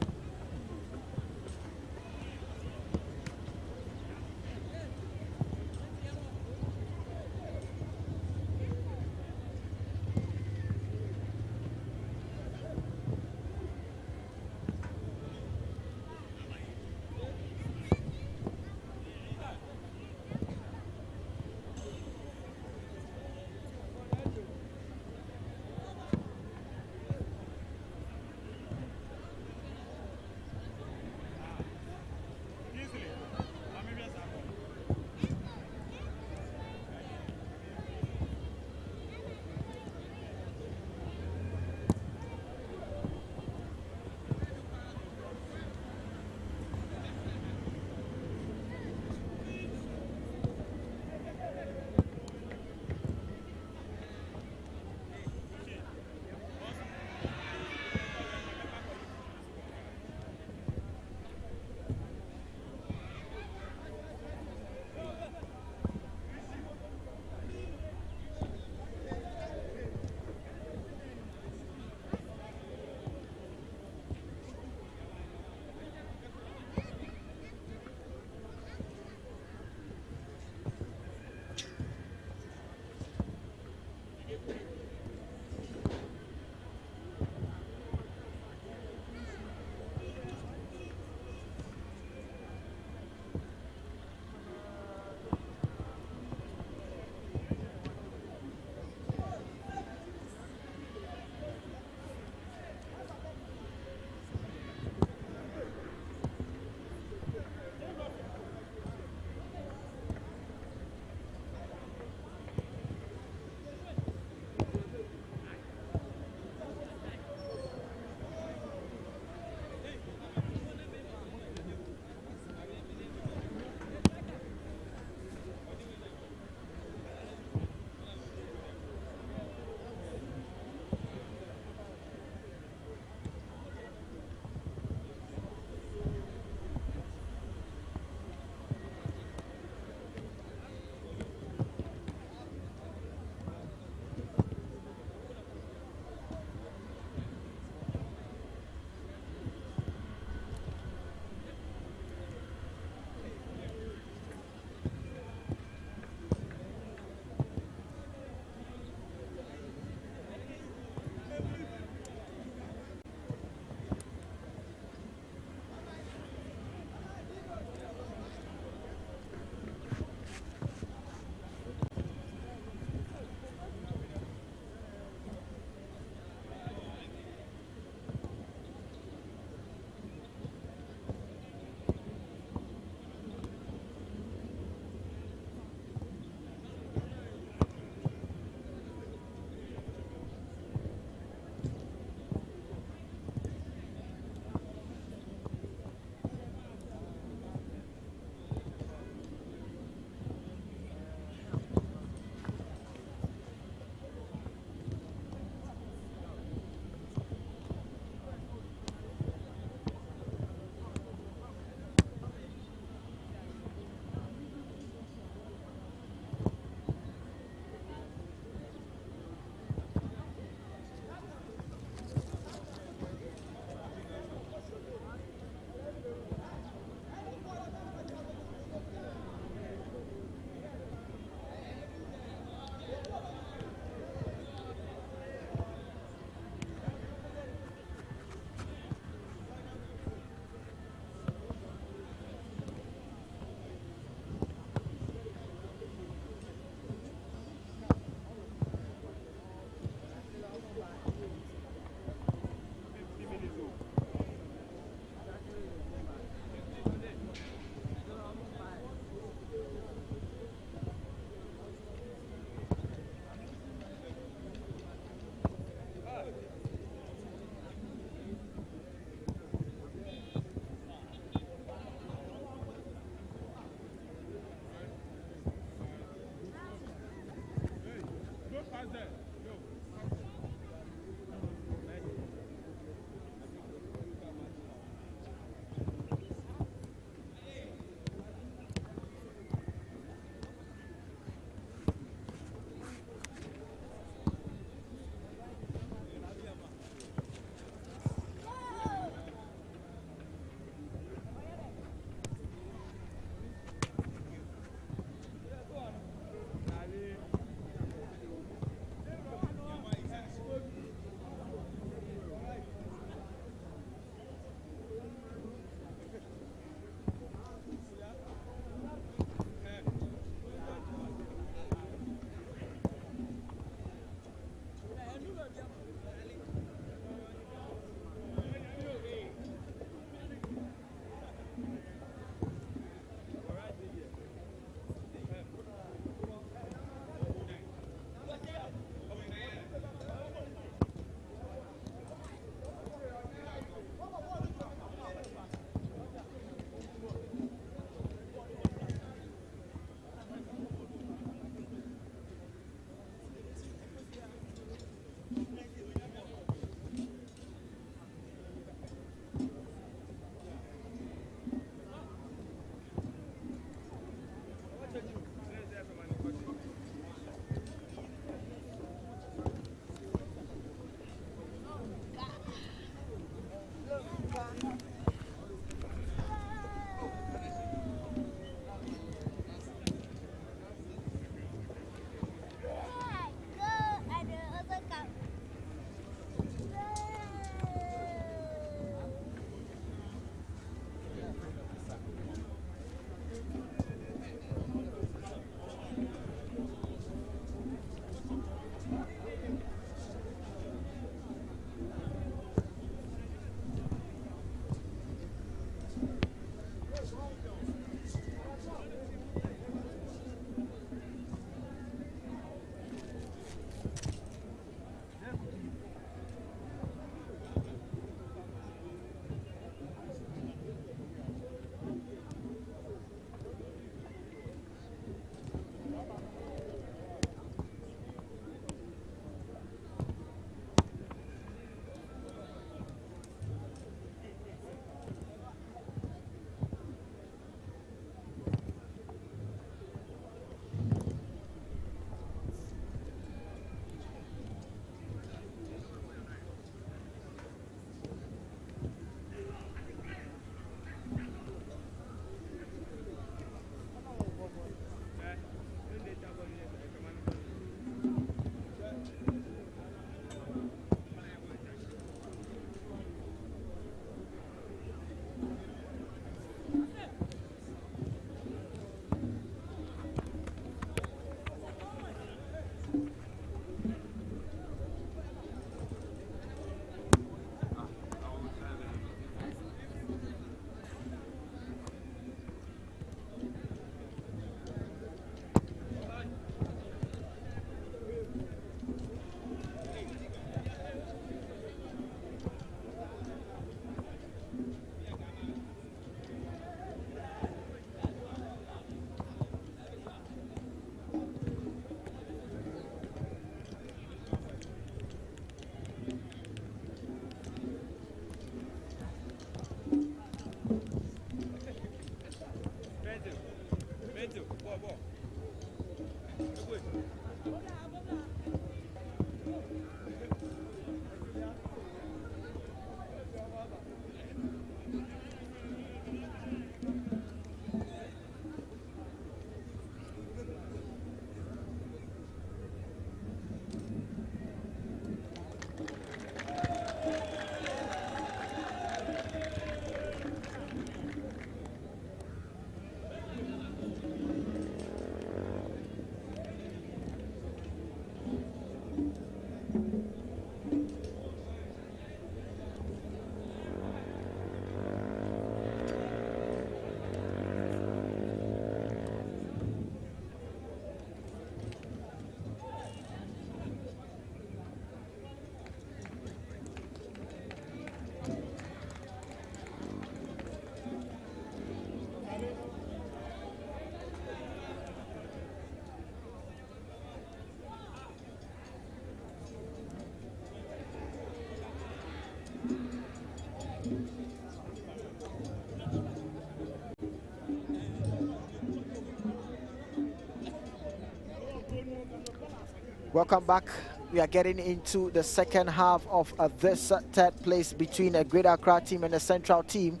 Welcome back. We are getting into the second half of this third place between a Greater Accra team and a Central team.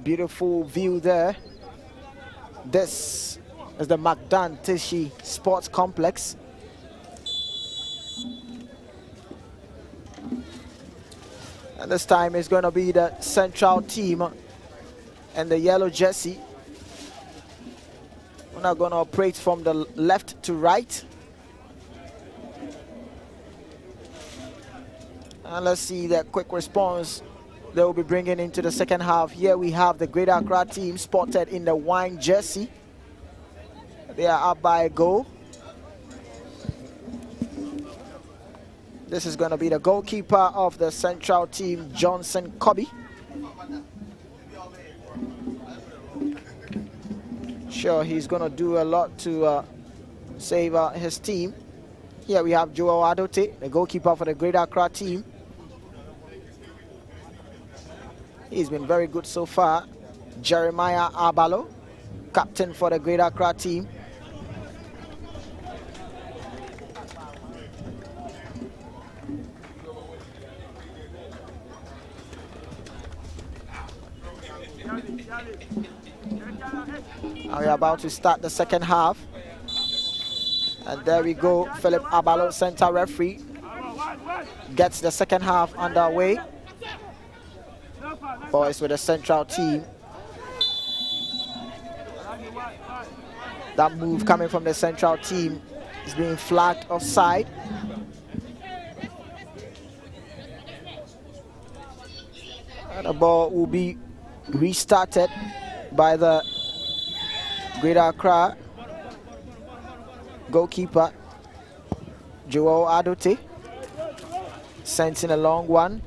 Beautiful view there. This is the McDan Tishi Sports Complex. And this time it's going to be the Central team and the yellow jersey. We're not going to operate from the left to right. And let's see the quick response they will be bringing into the second half. Here we have the Greater Accra team spotted in the wine jersey. They are up by a goal. This is going to be the goalkeeper of the Central team, Johnson Kobe. Sure, he's going to do a lot to save his team. Here we have Joel Adote, the goalkeeper for the Greater Accra team. He's been very good so far. Jeremiah Abalo, captain for the Greater Accra team. Now we're about to start the second half. And there we go, Philip Abalo, center referee, gets the second half underway. Boys with the Central team. That move coming from the Central team is being flagged offside. And the ball will be restarted by the Greater Accra goalkeeper, Joel Adote. Sends in a long one.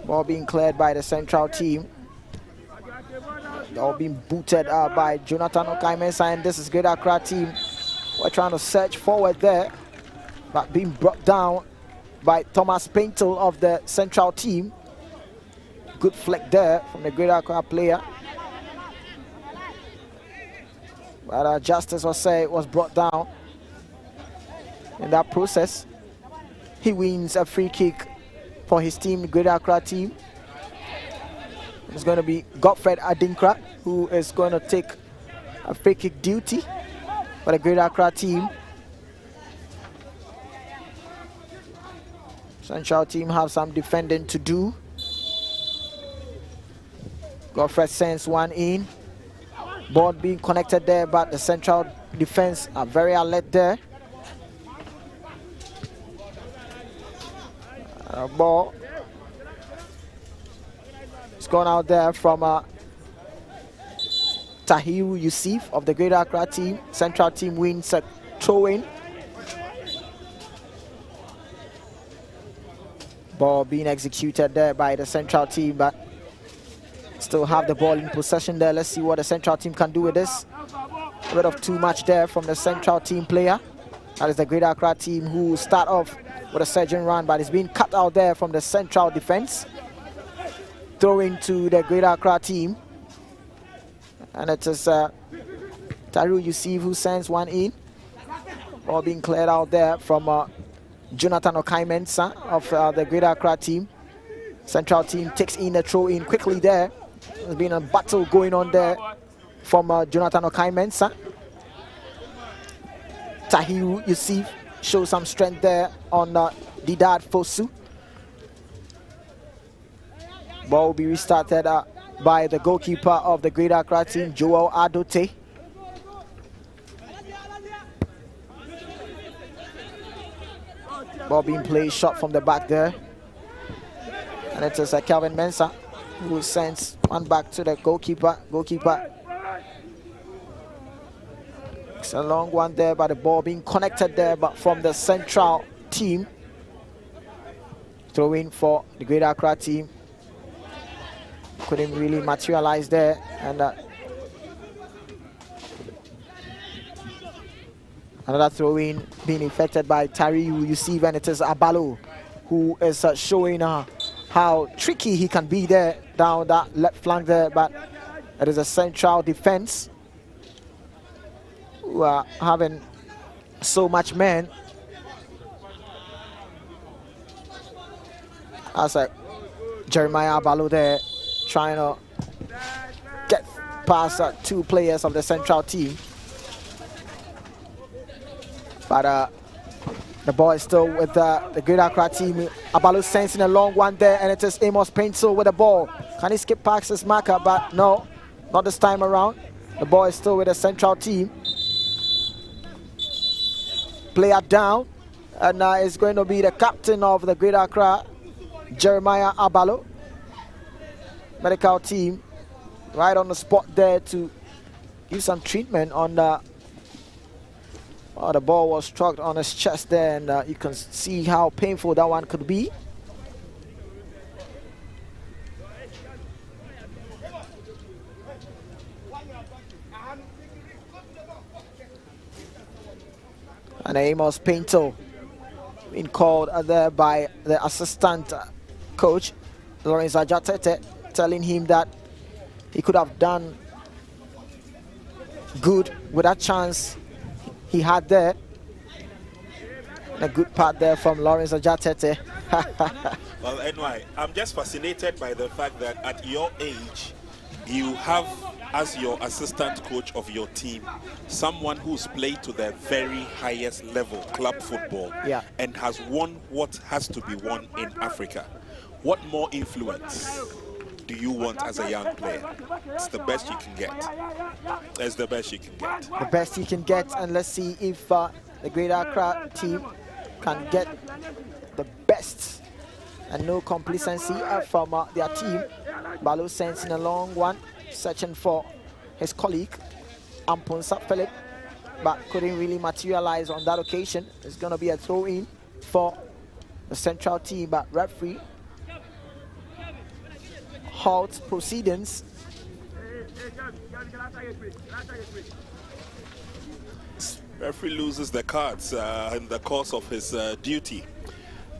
Ball being cleared by the Central team. Ball being booted by Jonathan Okaimensa, and this is Greater Accra team. We're trying to search forward there, but being brought down by Thomas Paintel of the Central team. Good flick there from the Greater Accra player. But justice was brought down in that process. He wins a free kick for his team, the Greater Accra team. It's going to be Godfred Adinkra, who is going to take a free kick duty for the Greater Accra team. Central team have some defending to do. Godfred sends one in. Ball being connected there, but the Central defense are very alert there. Ball. It's gone out there from Tahiru Yusuf of the Greater Accra team. Central team wins a throw-in. Ball being executed there by the Central team, but still have the ball in possession there. Let's see what the Central team can do with this. A bit of too much there from the Central team player. That is the Greater Accra team who start off with a surging run, but it's being cut out there from the Central defense. Throw into the Greater Accra team. And it is Taru Yusuf who sends one in. Ball being cleared out there from Jonathan Okai-Mensah of the Greater Accra team. Central team takes in a throw in quickly there. There's been a battle going on there from Jonathan Okai-Mensah. Tahiru Yusuf shows some strength there on Didat Fosu. Ball will be restarted by the goalkeeper of the Greater Accra team, Joel Adote. Ball being played, shot from the back there. And it is Kelvin Mensah who sends one back to the goalkeeper. It's a long one there, but the ball being connected there, but from the central team. Throw in for the Greater Accra team. Couldn't really materialize there. And another throw in being effected by Tariu Yusuf, and it is Abalo who is showing how tricky he can be there down that left flank there, but it is a central defense who are having so much men. As Jeremiah Abalo there trying to get past two players of the central team. But the ball is still with the Greater Accra team. Abalo sends in a long one there, and it is Amos Paintsel with the ball. Can he skip past his marker? But no, not this time around. The ball is still with the central team. Player down, and it's going to be the captain of the Greater Accra, Jeremiah Abalo. Medical team right on the spot there to give some treatment on the ball was struck on his chest there, and you can see how painful that one could be. And Amos Painto being called there by the assistant coach, Lawrence Ajatete, telling him that he could have done good with that chance he had there. A good part there from Lawrence Ajatete.
Well, anyway, I'm just fascinated by the fact that at your age, you have as your assistant coach of your team someone who's played to the very highest level, club football, and has won what has to be won in Africa. What more influence do you want as a young player? It's the best you can get. It's the best you can get.
The best you can get, and let's see if the Greater Accra team can get the best and no complacency from their team. Balo sends in a long one, searching for his colleague, Amponsa Philip, but couldn't really materialize on that occasion. It's going to be a throw-in for the central team, but referee halt proceedings.
Referee loses the cards in the course of his duty,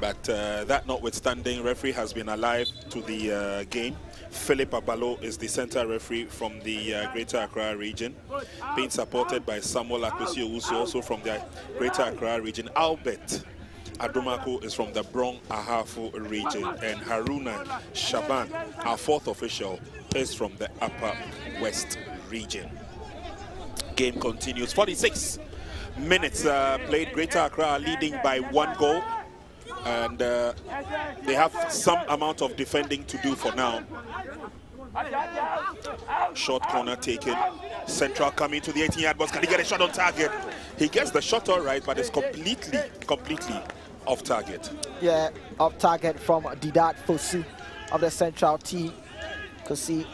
but that notwithstanding, referee has been alive to the game. Philip Abalo is the center referee from the Greater Accra region, being supported by Samuel Akwesi Owusu, also from the Greater Accra region. Albert Adomako is from the Brong Ahafo region, and Haruna Shaban, our fourth official, is from the Upper West region. Game continues. 46 minutes played. Greater Accra leading by 1 goal, and they have some amount of defending to do for now. Short corner taken. Central coming to the 18-yard box. Can he get a shot on target? He gets the shot all right, but it's completely off target.
Yeah, off target from Didat Fosu of the central team. You can see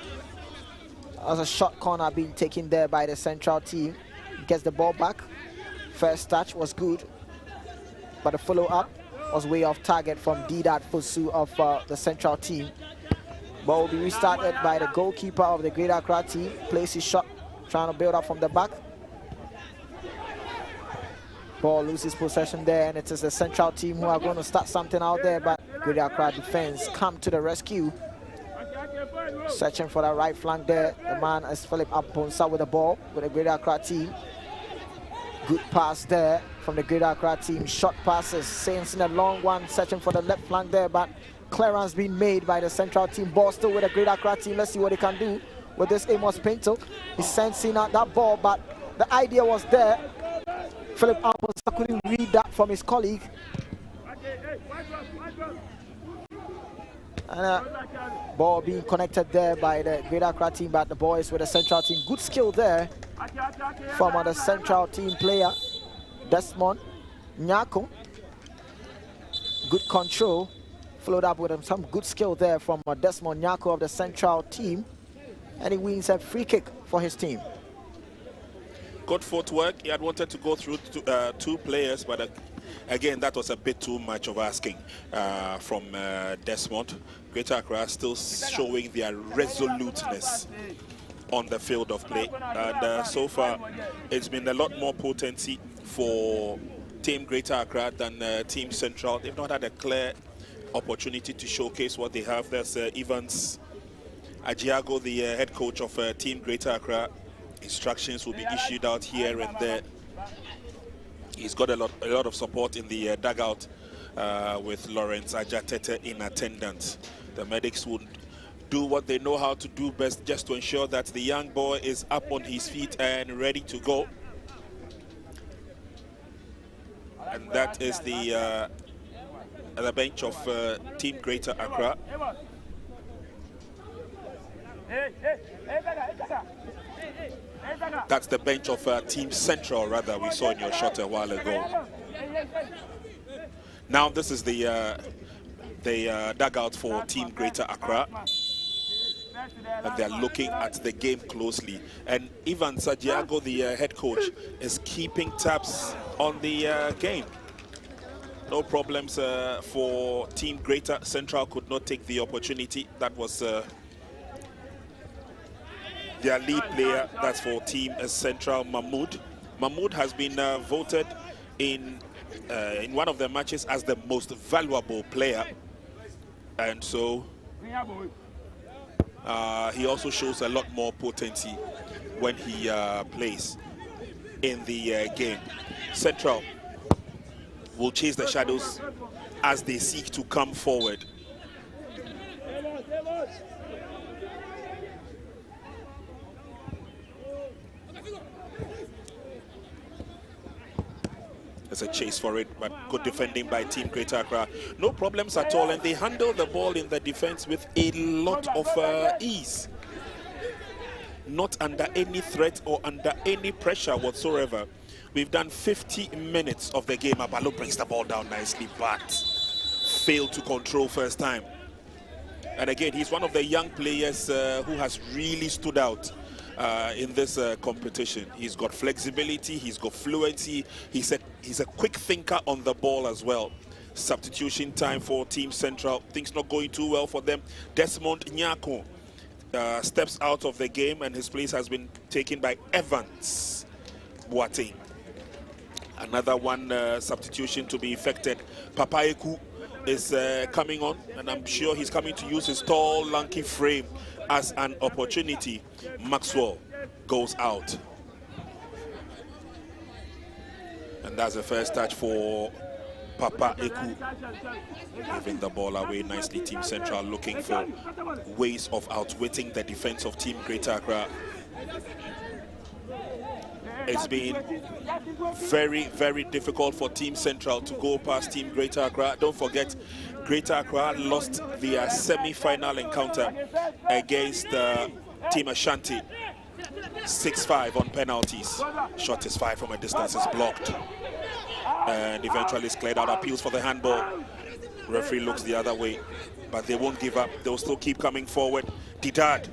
as a short corner being taken there by the central team. Gets the ball back. First touch was good, but the follow-up was way off target from Didat Fosu of the central team. Ball will be restarted by the goalkeeper of the Greater Accra team. Plays his shot, trying to build up from the back. Ball loses possession there, and it is the central team who are going to start something out there, but Greater Accra defense come to the rescue. Searching for the right flank there. The man is Philip Amponsa with the ball with the Greater Accra team. Good pass there from the Greater Accra team. Short passes. Saints in a long one. Searching for the left flank there, but clearance being made by the central team. Ball still with the Greater Accra team. Let's see what they can do with this Amos Pinto. He sends in out that ball, but the idea was there. Philip Amponsa couldn't read that from his colleague. And ball being connected there by the Greater Accra team, but the boys with the central team. Good skill there from the central team player, Desmond Nyako. Good control, followed up with some good skill there from Desmond Nyako of the central team. And he wins a free kick for his team.
Good footwork. He had wanted to go through two players, but again, that was a bit too much of asking from Desmond. Greater Accra still showing their resoluteness on the field of play. And so far, it's been a lot more potency for Team Greater Accra than Team Central. They've not had a clear opportunity to showcase what they have. There's Evans Agiago, the head coach of Team Greater Accra. Instructions will be issued out here and there. He's got a lot of support in the dugout with Lawrence Ajatete in attendance. The medics would do what they know how to do best, just to ensure that the young boy is up on his feet and ready to go. And that is the bench of Team Greater Accra. That's the bench of Team Central, rather, we saw in your shot a while ago. Now this is the dugout for Team Greater Accra. And they're looking at the game closely. And Ivan Sajiago, the head coach, is keeping tabs on the game. No problems for Team Greater. Central could not take the opportunity. That was their lead player. That's for Team Central, Mahmoud. Mahmoud has been voted in one of the matches as the most valuable player. And so he also shows a lot more potency when he plays in the game. Central will chase the shadows as they seek to come forward. There's a chase for it, but good defending by Team Greater Accra. No problems at all, and they handle the ball in the defense with a lot of ease. Not under any threat or under any pressure whatsoever. We've done 50 minutes of the game. Abalo brings the ball down nicely, but failed to control first time. And again, he's one of the young players who has really stood out in this competition. He's got flexibility, he's got fluency, he's a quick thinker on the ball as well. Substitution time for Team Central. Things not going too well for them. Desmond Nyako steps out of the game, and his place has been taken by Evans Boateng. Another one substitution to be effected. Papayeku is coming on, and I'm sure he's coming to use his tall, lanky frame as an opportunity. Maxwell goes out. And that's the first touch for Papayeku. Giving the ball away nicely. Team Central looking for ways of outwitting the defense of Team Greater Accra. It's been very, very difficult for Team Central to go past Team Greater Accra. Don't forget, Greater Accra lost their semi-final encounter against Team Ashanti. 6-5 on penalties. Shot is fired from a distance, is blocked. And eventually it's cleared out. Appeals for the handball. Referee looks the other way, but they won't give up. They'll still keep coming forward. Didad.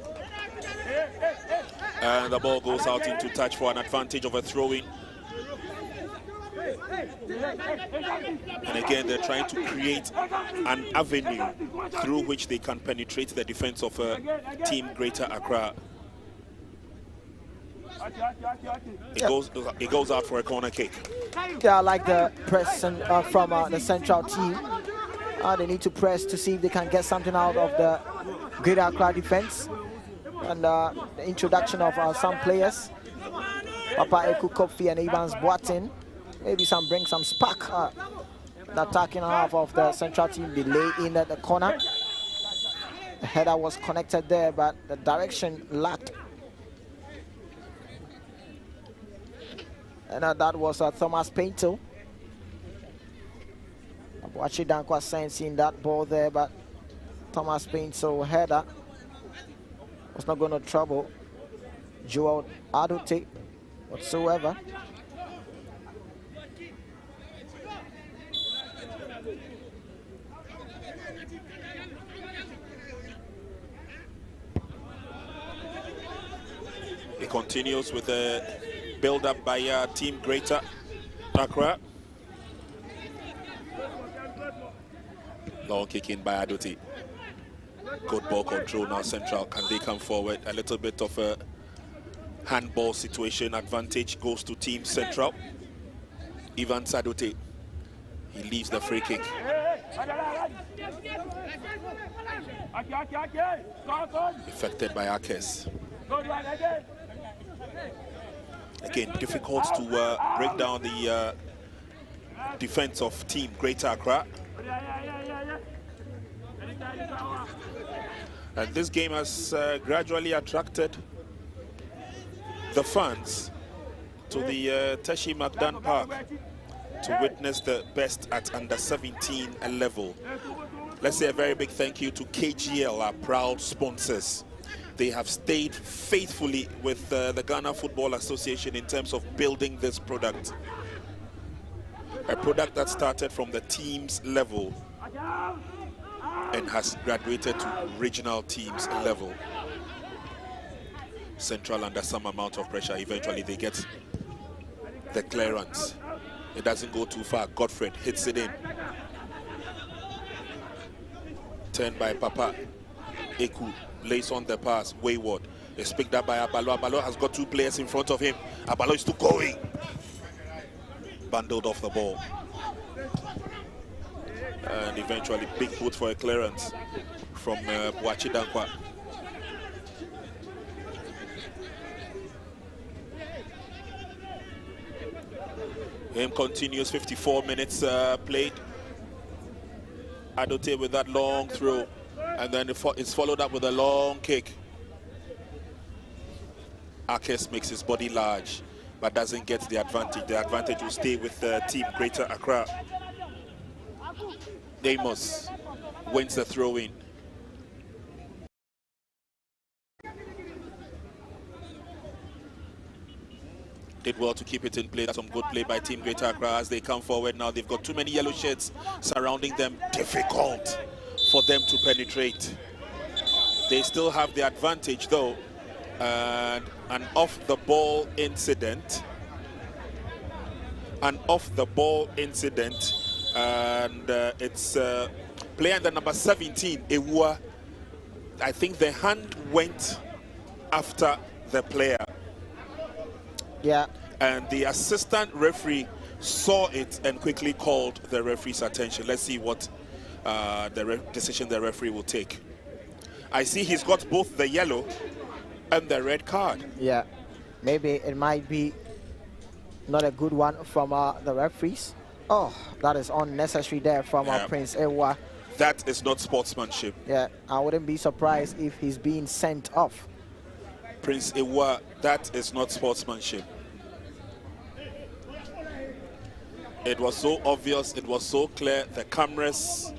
And the ball goes out into touch for an advantage of a throw-in. And again, they're trying to create an avenue through which they can penetrate the defense of Team Greater Accra. It goes out for a corner kick.
Yeah, I like the press from the central team. They need to press to see if they can get something out of the Great Accra defense and the introduction of some players. Papa Eku Kofi and Evans Boatin. Maybe bring some spark. The attacking half of the central team, they lay in at the corner. The header was connected there, but the direction lacked. And that was Thomas Painto. Abuachi Dankwa sensing that ball there, but Thomas Painto header was not going to trouble Joel Adote whatsoever.
It continues with a build-up by Team Greater Accra. Long kick in by Adote. Good ball control now central. Can they come forward? A little bit of a handball situation. Advantage goes to Team Central. Ivan Adote. He leaves the free kick. Affected by Akes. Again, difficult to break down the defense of Team Greater Accra. And this game has gradually attracted the fans to the Teshi Magdan Park to witness the best at under 17 level. Let's say a very big thank you to KGL, our proud sponsors. They have stayed faithfully with the Ghana Football Association in terms of building this product. A product that started from the teams level and has graduated to regional teams level. Central under some amount of pressure, eventually they get the clearance. It doesn't go too far. Godfred hits it in. Turned by Papa Eku, lays on the pass, wayward. It's picked up by Abalo. Abalo has got two players in front of him. Abalo is still going. Bundled off the ball. And eventually big boot for a clearance from Boachi Dankwa. Game continues, 54 minutes played. Adote with that long throw, and then it's followed up with a long kick. Akes makes his body large, but doesn't get the advantage. The advantage will stay with Team Greater Accra. Amos wins the throw-in. Did well to keep it in play. That's some good play by Team Greater Accra as they come forward now. They've got too many yellow shirts surrounding them. Difficult for them to penetrate. They still have the advantage though. And an off-the-ball incident. An off-the-ball incident. And it's player the number 17, Ewua. I think the hand went after the player.
Yeah.
And the assistant referee saw it and quickly called the referee's attention. Let's see what decision the referee will take. I see he's got both the yellow and the red card.
Yeah, maybe it might be not a good one from the referees. Oh, that is unnecessary there from Prince Ewa.
That is not sportsmanship.
Yeah, I wouldn't be surprised if he's being sent off.
Prince Ewa, that is not sportsmanship. It was so obvious, it was so clear, the cameras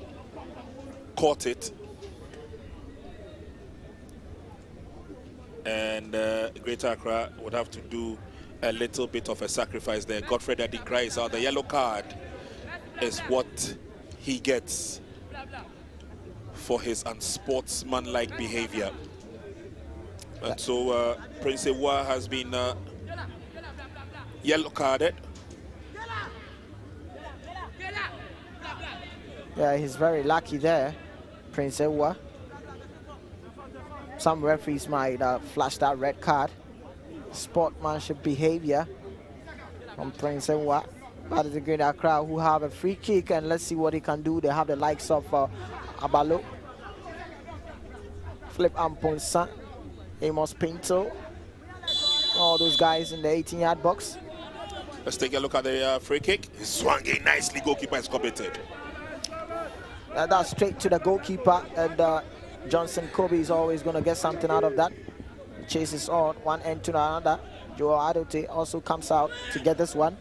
caught it. And Greater Accra would have to do a little bit of a sacrifice there. Godfred Adinkra is out. The yellow card is what he gets for his unsportsmanlike behavior. And so Prince Ewa has been yellow carded.
Yeah, he's very lucky there, Prince Ewa. Some referees might flash that red card. Sportsmanship behavior from Prince Ewa. That is a Great Accra who have a free kick, and let's see what he can do. They have the likes of Abalo. Flip Amponsa, Amos Pinto, all those guys in the 18-yard box.
Let's take a look at the free kick. He swung in nicely. Goalkeeper is committed.
That's straight to the goalkeeper, and Johnson Kobe is always going to get something out of that. He chases on one end to another. Joe Adote also comes out to get this one.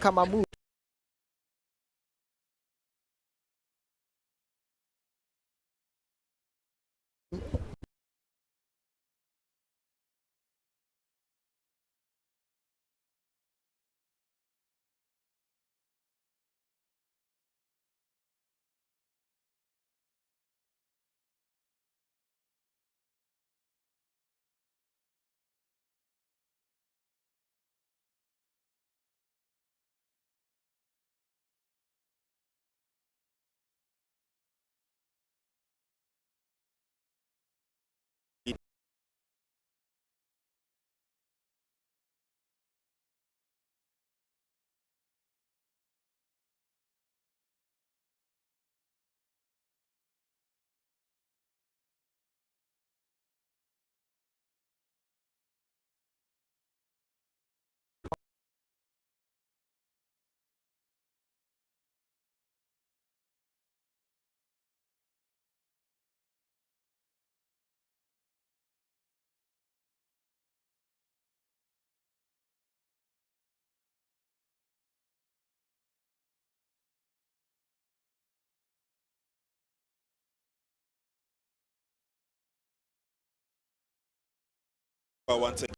Kamamu.
Once again.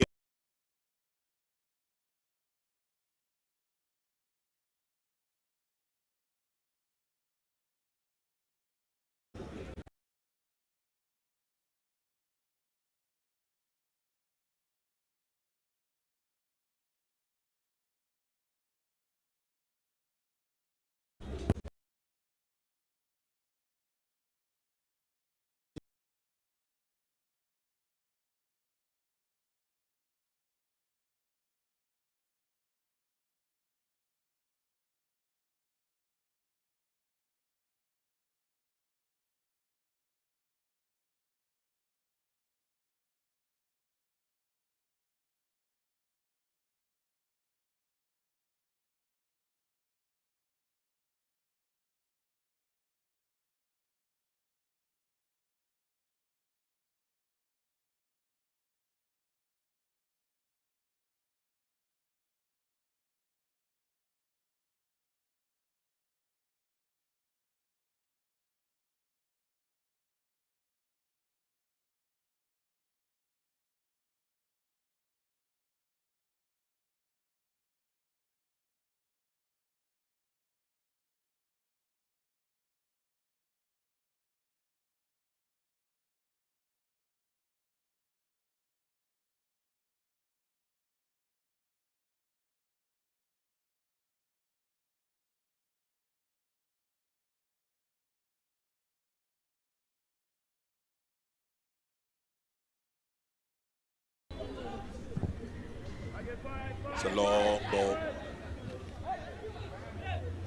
It's a long ball.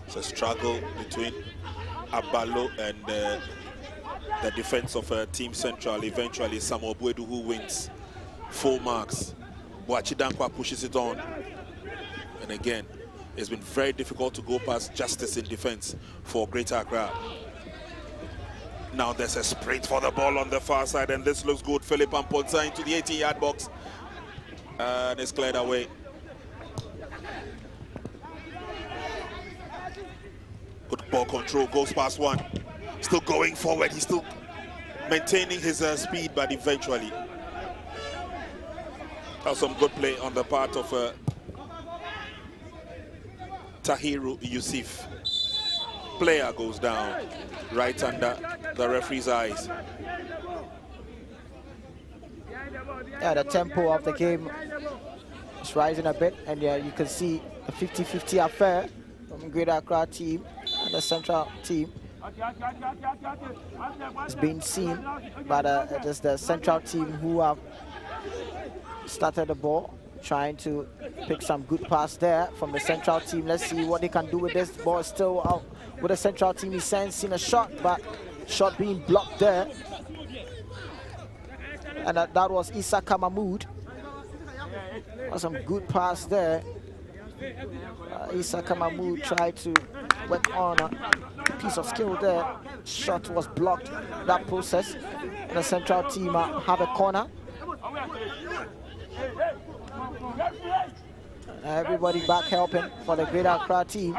It's a struggle between Abalo and the defense of Team Central. Eventually, Samuel Bwedu who wins 4 marks. Boachidankwa pushes it on. And again, it's been very difficult to go past justice in defense for Greater Accra. Now there's a sprint for the ball on the far side, and this looks good. Philip Amponsa into the 18-yard box. And it's cleared away. Good ball control, goes past one. Still going forward, he's still maintaining his speed, but eventually. That's some good play on the part of Tahiru Yusuf. Player goes down right under the referee's eyes.
Yeah, the tempo of the game is rising a bit, and yeah, you can see a 50-50 affair from Greater Accra team and the Central team. It's been seen, but just the Central team who have started the ball, trying to pick some good pass there from the Central team. Let's see what they can do with this. Ball is still out with the Central team. He's sensing a shot, but shot being blocked there. And that was Isaka Mahmood. Some good pass there. Isaka Mahmood tried to work on a piece of skill there. Shot was blocked, that process. And the Central team have a corner. Everybody back helping for the Greater Accra team.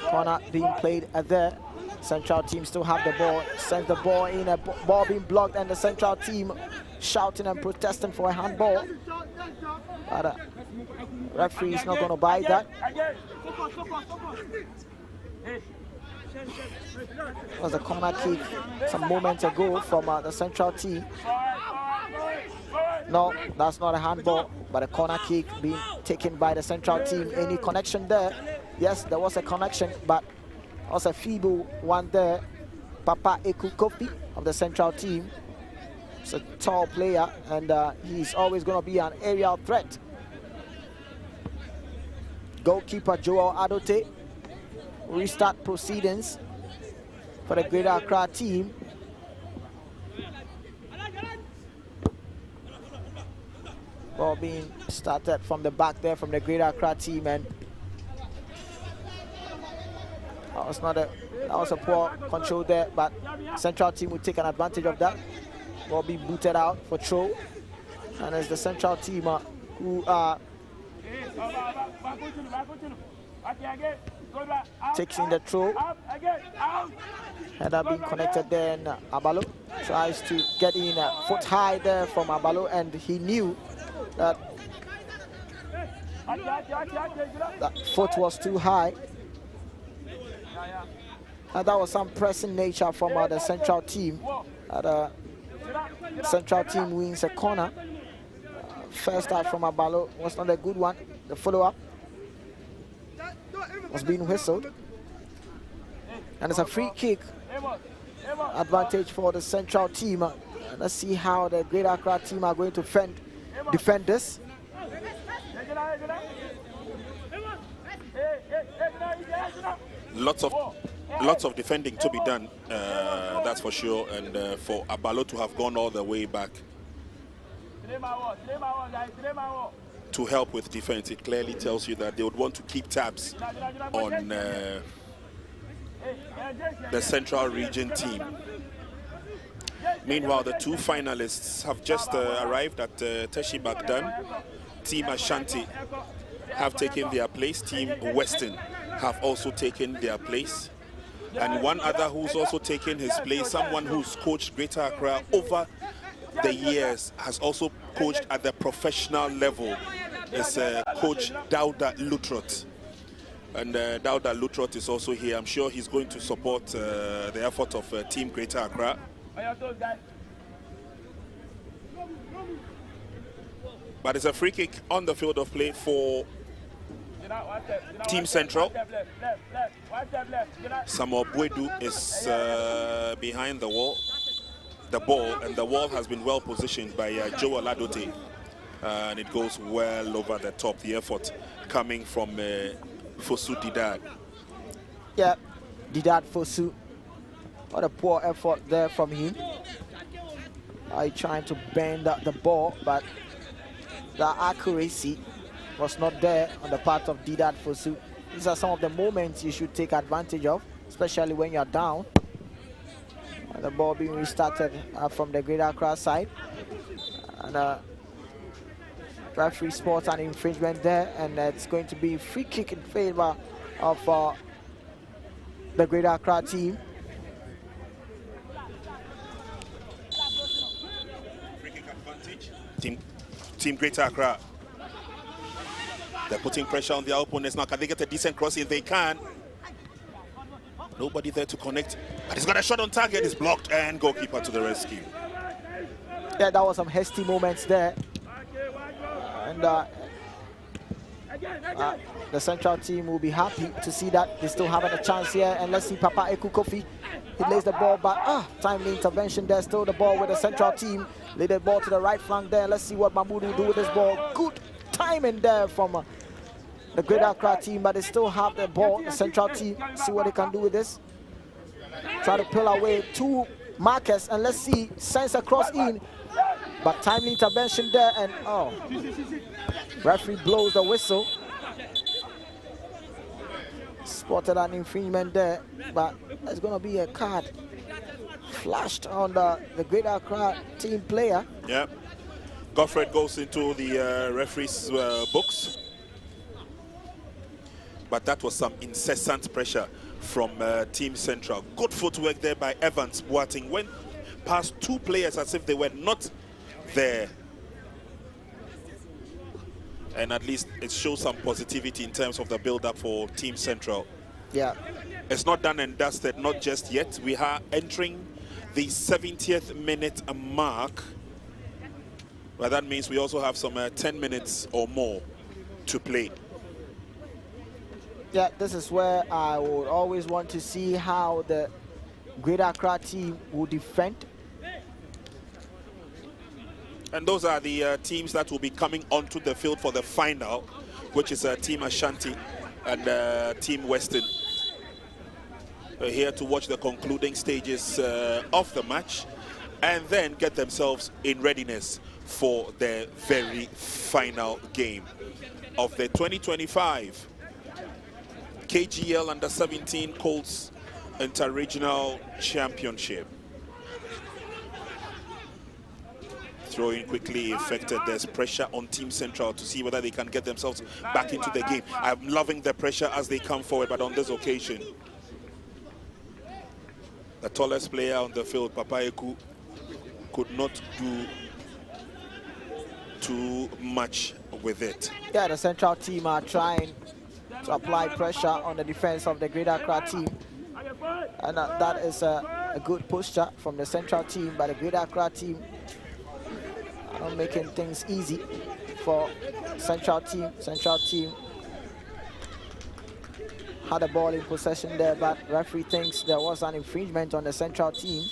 Corner being played there. Central team still have the ball. Sends the ball in, a ball being blocked, and the Central team shouting and protesting for a handball. But referee is not going to buy that. It was a corner kick some moments ago from the Central team. No, that's not a handball, but a corner kick being taken by the Central team. Any connection there? Yes, there was a connection, but also a feeble one there. Papa Eku Kofi of the Central team. He's a tall player, and he's always going to be an aerial threat. Goalkeeper Joel Adote. Restart proceedings for the Greater Accra team. Ball being started from the back there from the Greater Accra team, and that was a poor control there, but Central team will take an advantage of that. Ball being booted out for throw, and it's the Central team who takes in the throw. Header being connected there, and Abalo tries to get in a foot high there from Abalo, and he knew that foot was too high. And that was some pressing nature from the Central team. The Central team wins a corner. First start from Abalo was not a good one. The follow-up was being whistled. And it's a free kick advantage for the Central team. Let's see how the Greater Accra team are going to defend this.
Lots of defending to be done, that's for sure, and for Abalo to have gone all the way back to help with defense, it clearly tells you that they would want to keep tabs on the Central Region team. Meanwhile, the 2 finalists have just arrived at Teshi Bagdan. Team Ashanti have taken their place. Team Western have also taken their place. And one other who's also taken his place, someone who's coached Greater Accra over the years, has also coached at the professional level, is Coach Dauda Lutrot. And Dauda Lutrot is also here. I'm sure he's going to support the effort of Team Greater Accra. But it's a free kick on the field of play for Team Central. Samuel Bwedu is behind the ball, and the wall has been well positioned by Joel Adote. And it goes well over the top. The effort coming from Fosu Didad.
Yeah, Didad Fosu. What a poor effort there from him. Trying to bend the ball, but the accuracy was not there on the part of Didad Fosu. These are some of the moments you should take advantage of, especially when you're down. And the ball being restarted from the Greater Accra side. And referee spots an infringement there, and it's going to be free kick in favor of the Greater Accra team.
Free kick advantage. Team Greater Accra. They're putting pressure on their opponents now. Can they get a decent cross? If they can. Nobody there to connect. But he's got a shot on target. It's blocked, and goalkeeper to the rescue.
Yeah, that was some hasty moments there. And the Central team will be happy to see that they still having a chance here. And let's see Papa Eku Kofi. He lays the ball back. Timely intervention there. Still the ball with the Central team. Lay the ball to the right flank there. Let's see what Mahmoud will do with this ball. Good timing there from the Greater Accra team, but they still have the ball. The Central team, see what they can do with this. Try to pull away two markers, and let's see, sends a cross in. But timely intervention there, and referee blows the whistle. Spotted an infringement there, but there's going to be a card flashed on the Greater Accra team player.
Yeah. Godfred goes into the referee's books. But that was some incessant pressure from Team Central. Good footwork there by Evans. Boateng went past two players as if they were not there. And at least it shows some positivity in terms of the build-up for Team Central.
Yeah.
It's not done and dusted, not just yet. We are entering the 70th minute mark. But that means we also have some 10 minutes or more to play.
Yeah, this is where I would always want to see how the Greater Accra team will defend.
And those are the teams that will be coming onto the field for the final, which is Team Ashanti and Team Western. We're here to watch the concluding stages of the match and then get themselves in readiness for the very final game of the 2025 KGL Under-17 Colts Inter-Regional Championship. Throwing quickly affected. There's pressure on Team Central to see whether they can get themselves back into the game. I'm loving the pressure as they come forward, but on this occasion, the tallest player on the field, Papa Eku, could not do too much with it.
Yeah, the Central team are trying to apply pressure on the defense of the Greater Accra team. And that is a good posture from the Central team, but the Greater Accra team are making things easy for Central team. Central team had the ball in possession there, but referee thinks there was an infringement on the Central team.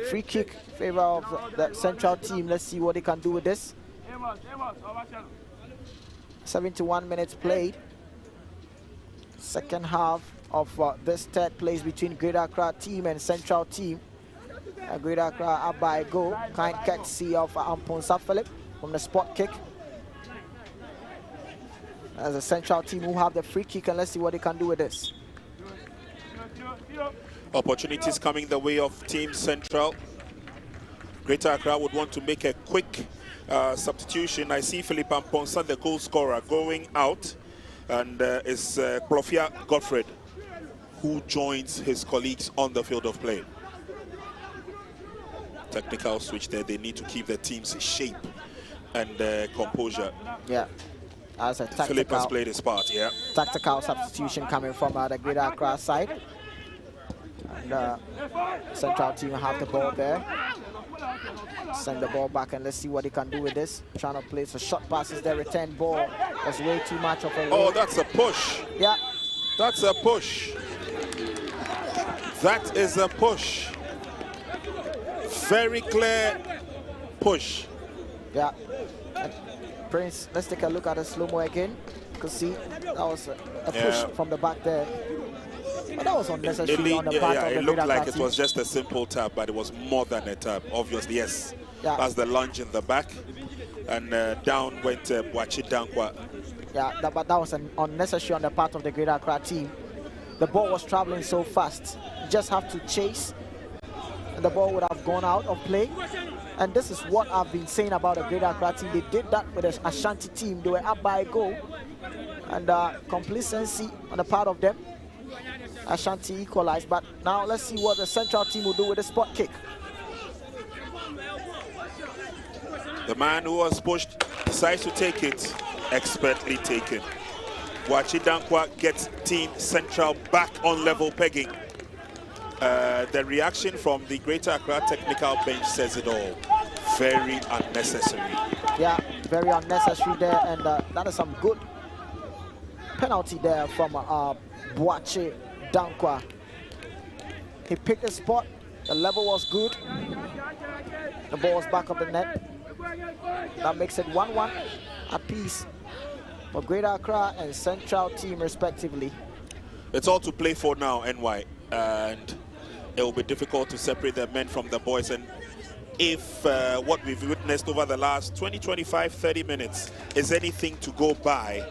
Free kick in favor of the Central team. Let's see what they can do with this. 71 minutes played. Second half of this third place between Greater Accra team and Central team. Greater Accra up by a goal. Kind courtesy of Amponsa Philip from the spot kick. As a Central team who have the free kick, and let's see what they can do with this.
Opportunities coming the way of Team Central. Greater Accra would want to make a quick substitution. I see Philip Amponsa, the goal scorer, going out, and it's Klofia Godfred who joins his colleagues on the field of play. Technical switch there. They need to keep the team's shape and composure.
Yeah, as a tactical,
Philip has played his part. Yeah,
tactical substitution coming from the Greater Accra side. And Central team have the ball there. Send the ball back, and let's see what he can do with this. Trying to place a short passes there. Return ball was way too much of a.
Oh, that's a push.
Yeah,
that's a push. That is a push. Very clear push.
Yeah. And Prince, let's take a look at the slow-mo again. You can see that was a push from the back there. But that was unnecessary on the part of the
it looked like it
team.
was just a simple tap, but it was more than a tap, obviously. Yes,
yeah.
That's the lunge in the back, and down went Boachi Dankwa.
Yeah, but that was an unnecessary on the part of the Greater Accra team. The ball was traveling so fast. You just have to chase, and the ball would have gone out of play. And this is what I've been saying about the Greater Accra team. They did that with the Ashanti team. They were up by a goal, and complacency on the part of them. Ashanti equalized, but now let's see what the Central team will do with the spot kick.
The man who was pushed decides to take it, expertly taken. Boachi Dankwa gets Team Central back on level pegging. The reaction from the Greater Accra technical bench says it all. Very unnecessary.
Yeah, very unnecessary there, and that is some good penalty there from Boachi Dankwa. He picked the spot, the level was good, the ball was back of the net. That makes it 1-1 apiece for Greater Accra and Central team respectively.
It's all to play for now, NY, and it will be difficult to separate the men from the boys. And if what we've witnessed over the last 20, 25, 30 minutes is anything to go by,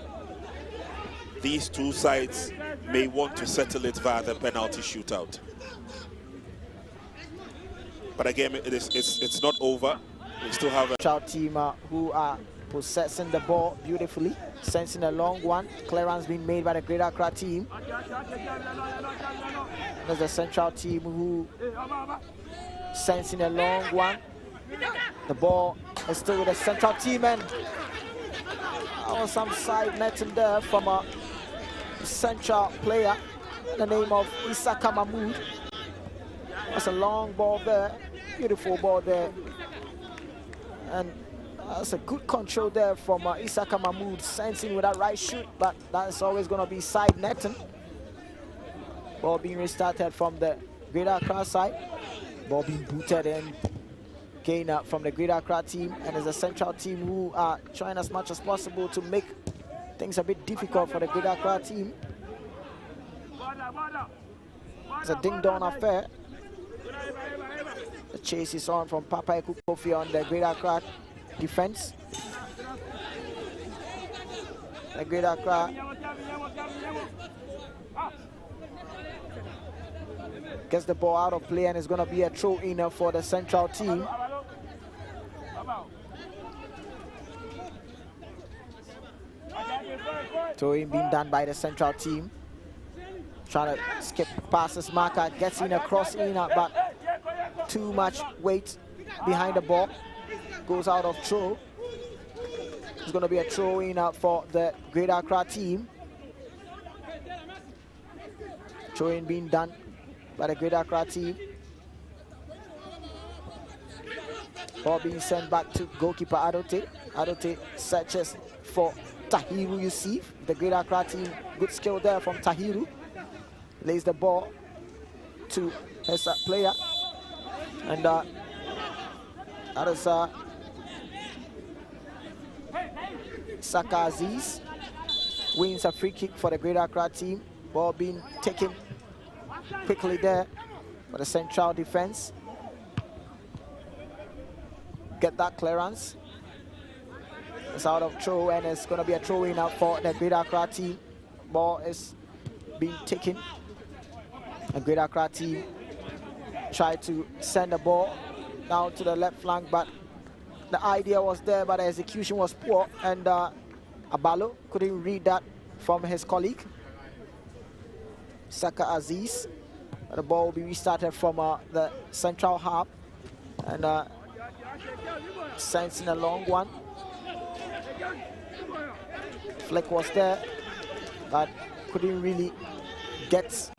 these two sides may want to settle it via the penalty shootout. But again, it's not over. We still have a
Central team who are possessing the ball beautifully, sensing a long one. Clearance being made by the Greater Accra team. There's the Central team who sensing a long one. The ball is still with the Central team, and there was some side netting there from a Central player in the name of Isaka Mahmood. That's a long ball there, beautiful ball there, and that's a good control there from Isaka Mahmood, sensing with that right shoot, but that's always going to be side netting. Ball being restarted from the Greater Accra side. Ball being booted in, gain up from the Greater Accra team, and it's a Central team who are trying as much as possible to make things a bit difficult for the Greater Accra team. It's a ding-dong affair. The chase is on from Papa Kofi on the Greater Accra defense. The Greater Accra gets the ball out of play, and it's going to be a throw-in for the Central team. Throw-in being done by the Central team. Trying to skip past this marker, gets in a cross in, but too much weight behind the ball. Goes out of throw. It's going to be a throw-in for the Greater Accra team. Throw-in being done by the Greater Accra team. Ball being sent back to goalkeeper Adote. Adote searches for Tahiru Yusuf. The Greater Accra team, good skill there from Tahiru. Lays the ball to his player. And that is Saka Aziz. Wins a free kick for the Greater Accra team. Ball being taken quickly there for the Central defense. Get that clearance. It's out of throw, and it's going to be a throw in for the Greater Accra team. Ball is being taken. The Greater Accra team tried to send the ball down to the left flank, but the idea was there, but the execution was poor, and Abalo couldn't read that from his colleague. Saka Aziz. The ball will be restarted from the Central half, and sensing a long one. Flick was there, but couldn't really get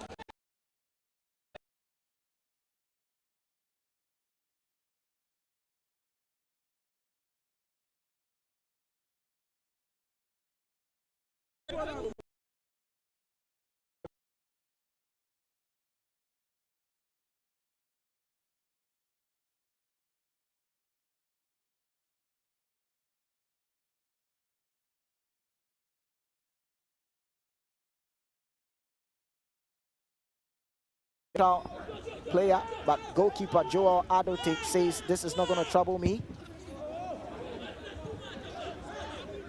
player, but goalkeeper Joel Adote says this is not going to trouble me.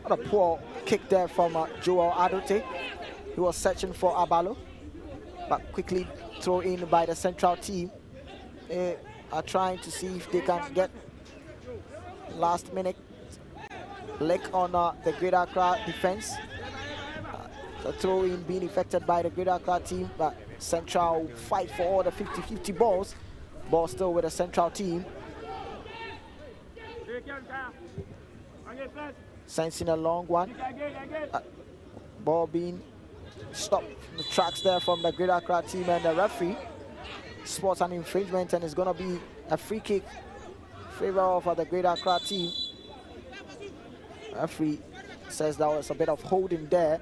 What a poor kick there from Joel Adote. He was searching for Abalo, but quickly thrown in by the central team. They are trying to see if they can get last minute lick on the Greater Accra defense. The throw in being effected by the Greater Accra team, but Central fight for all the 50-50 balls. Ball still with the Central team. Sensing a long one. Ball being stopped in the tracks there from the Greater Accra team, and the referee spots an infringement, and it's going to be a free kick in favor of the Greater Accra team. Referee says there was a bit of holding there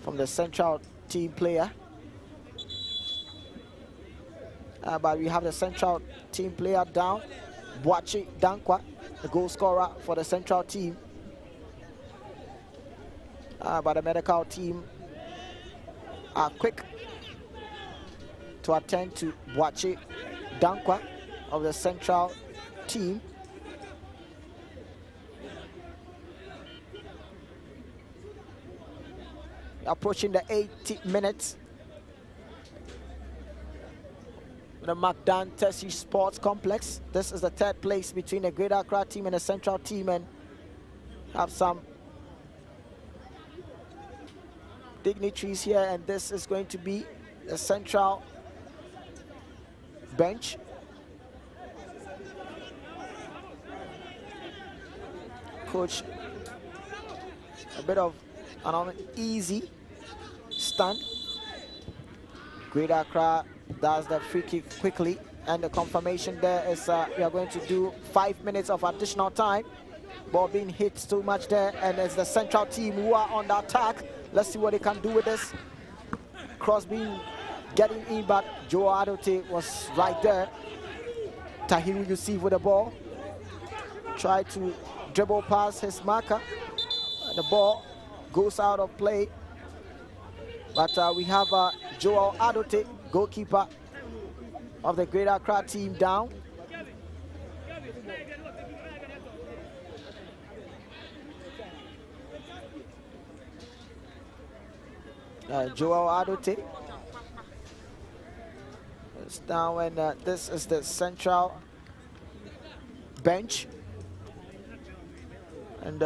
from the Central team player. But we have the Central team player down. Boachi Dankwa, the goal scorer for the Central team. But the medical team are quick to attend to Boachi Dankwa of the Central team. Approaching the 80 minutes. The McDan Tessie Sports Complex. This is the third place between the Greater Accra team and the Central team, and have some dignitaries here, and this is going to be the Central bench. Coach, a bit of an easy stand. Greater Accra does the free kick quickly, and the confirmation there is we are going to do 5 minutes of additional time. Ball being hit too much there, and it's the Central team who are on the attack. Let's see what they can do with this. Cross being getting in, but Joe Adote was right there. Tahiru Yusuf with the ball. Tried to dribble past his marker. The ball goes out of play. But we have Joel Adote, goalkeeper of the Greater Accra team, down. Joel Adote is down, and this is the Central bench. And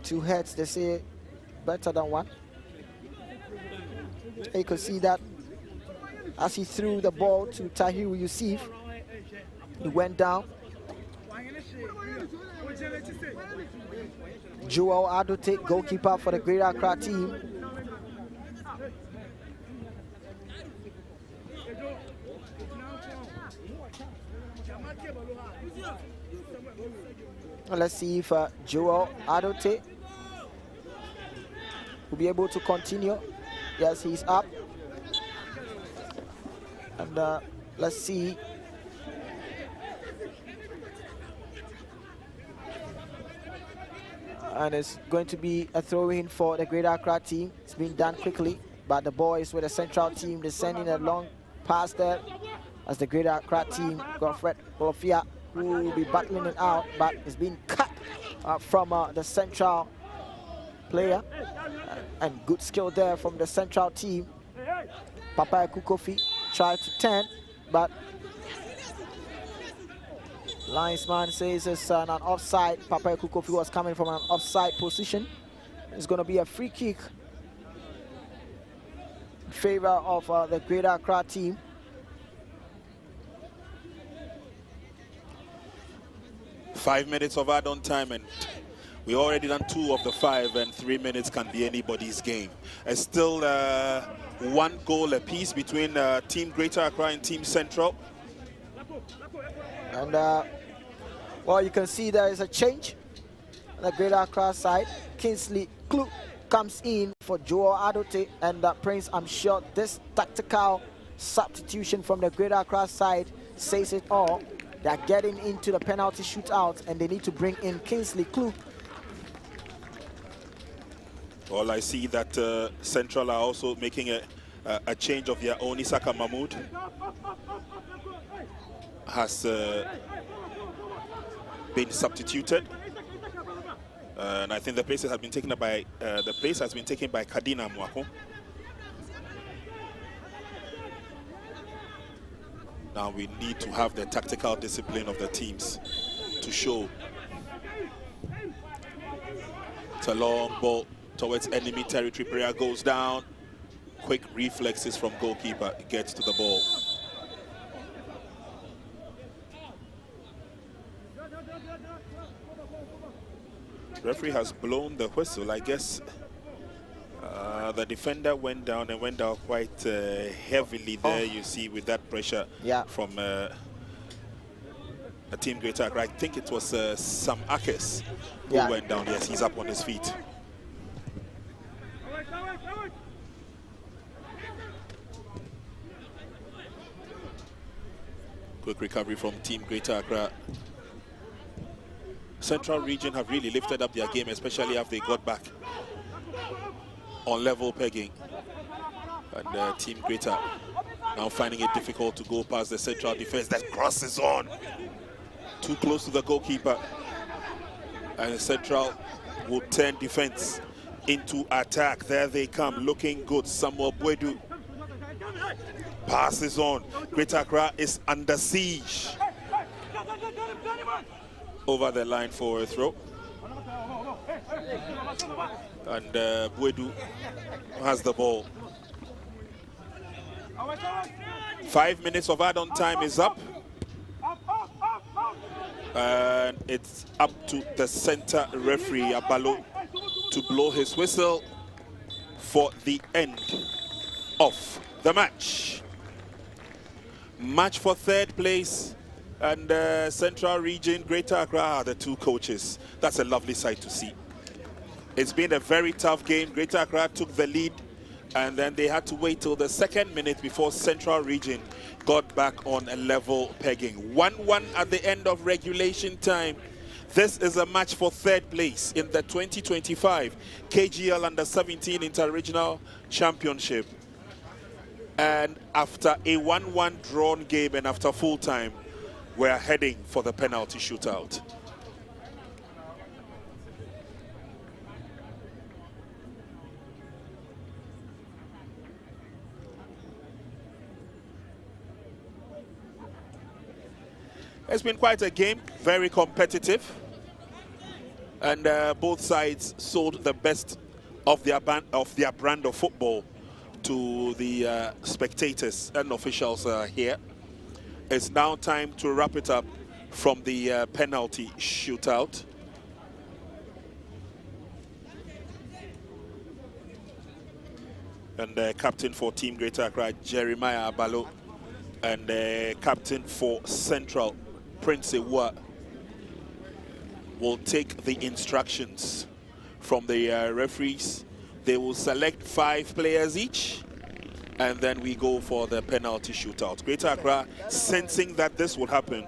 two heads, they say, better than one. You can see that as he threw the ball to Tahiru Yusuf, he went down. Joel Adote, goalkeeper for the Greater Accra team. Let's see if Joel Adote will be able to continue. Yes, he's up. And let's see. And it's going to be a throw-in for the Greater Accra team. It's been done quickly, but the ball is with the Central team. They're sending a long pass there as the Greater Accra team, Godfred Olofia, who will be battling it out, but it's been cut from the Central player. And good skill there from the Central team. Papa Kukofi tried to turn, but linesman says it's an offside. Papa Kukofi was coming from an offside position. It's going to be a free kick in favor of the Greater Accra team.
Five minutes of add-on time, and we already done 2 of the 5, and 3 minutes can be anybody's game. It's still 1 goal apiece between Team Greater Accra and Team Central.
And well, you can see there is a change on the Greater Accra side. Kingsley Kluk comes in for Joel Adote, and Prince, I'm sure this tactical substitution from the Greater Accra side says it all. They're getting into the penalty shootout, and they need to bring in Kingsley Kluk.
Well, I see that Central are also making a change of their own. Isaka Mahmoud has been substituted, and I think the place has been taken by Kadina Mwako. Now we need to have the tactical discipline of the teams to show. It's a long ball towards enemy territory. Prayer goes down. Quick reflexes from goalkeeper, gets to the ball. Referee has blown the whistle. I guess the defender went down quite heavily there. You see, with that pressure from a team Greater Accra. I think it was Sam Akes who went down. Yes, he's up on his feet. Quick recovery from team Greater Accra. Central Region have really lifted up their game, especially after they got back on level pegging. And team Greater now finding it difficult to go past the Central defense. That cross is on. Too close to the goalkeeper. And Central will turn defense into attack. There they come, looking good. Samuel Bwedu passes on. Greater Accra is under siege. Over the line for a throw. And Bwedu has the ball. 5 minutes of add-on time is up. And it's up to the center referee, Abalo, to blow his whistle for the end of the match. Match for third place. And Central Region, Greater Accra are the two coaches. That's a lovely sight to see. It's been a very tough game. Greater Accra took the lead, and then they had to wait till the second minute before Central Region got back on a level pegging. 1-1 at the end of regulation time. This is a match for third place in the 2025 KGL Under-17 Inter-Regional Championship. And after a 1-1 drawn game and after full time, we're heading for the penalty shootout. It's been quite a game, very competitive, and both sides sold the best of their brand of football to the spectators and officials here. It's now time to wrap it up from the penalty shootout. And captain for Team Greater Accra, Jeremiah Abalo, and captain for Central, Prince Ewa, will take the instructions from the referees. They will select 5 players each, and then we go for the penalty shootout. Greater Accra, sensing that this would happen,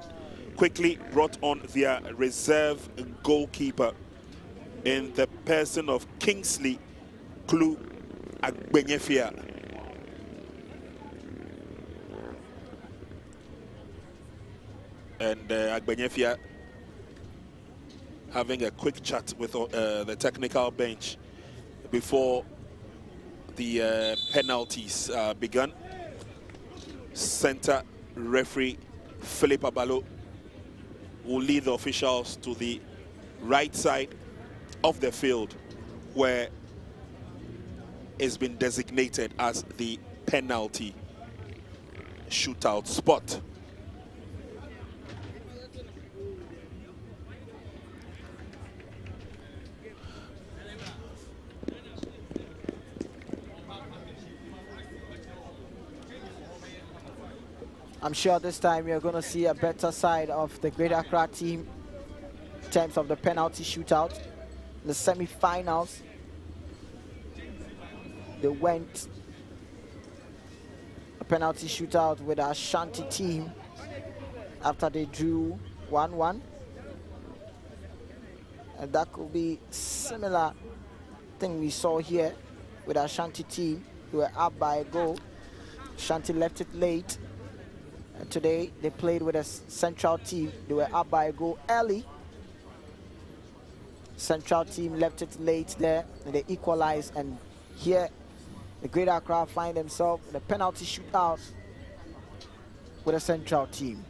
quickly brought on their reserve goalkeeper in the person of Kingsley Klu Agbenyefia. And Agbenyefia having a quick chat with the technical bench before the penalties began. Center referee Philip Abalo will lead the officials to the right side of the field, where it's been designated as the penalty shootout spot.
I'm sure this time you're going to see a better side of the Greater Accra team in terms of the penalty shootout. In the semi-finals, they went a penalty shootout with our Ashanti team after they drew 1-1. And that could be similar thing we saw here with our Ashanti team. We were up by a goal. Ashanti left it late. And today they played with a Central team. They were up by a goal early. Central team left it late there and they equalized, and here the Greater Accra find themselves in a penalty shootout with a Central team.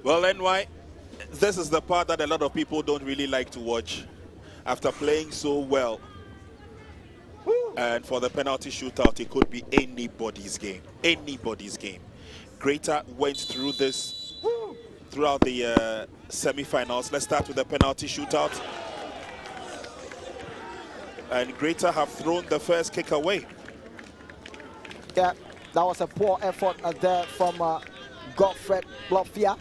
Well, NY, this is the part that a lot of people don't really like to watch. After playing so well, and for the penalty shootout, it could be anybody's game. Anybody's game. Greater went through this throughout the semi-finals. Let's start with the penalty shootout. And Greater have thrown the first kick away.
Yeah, that was a poor effort there from Godfred Blofia.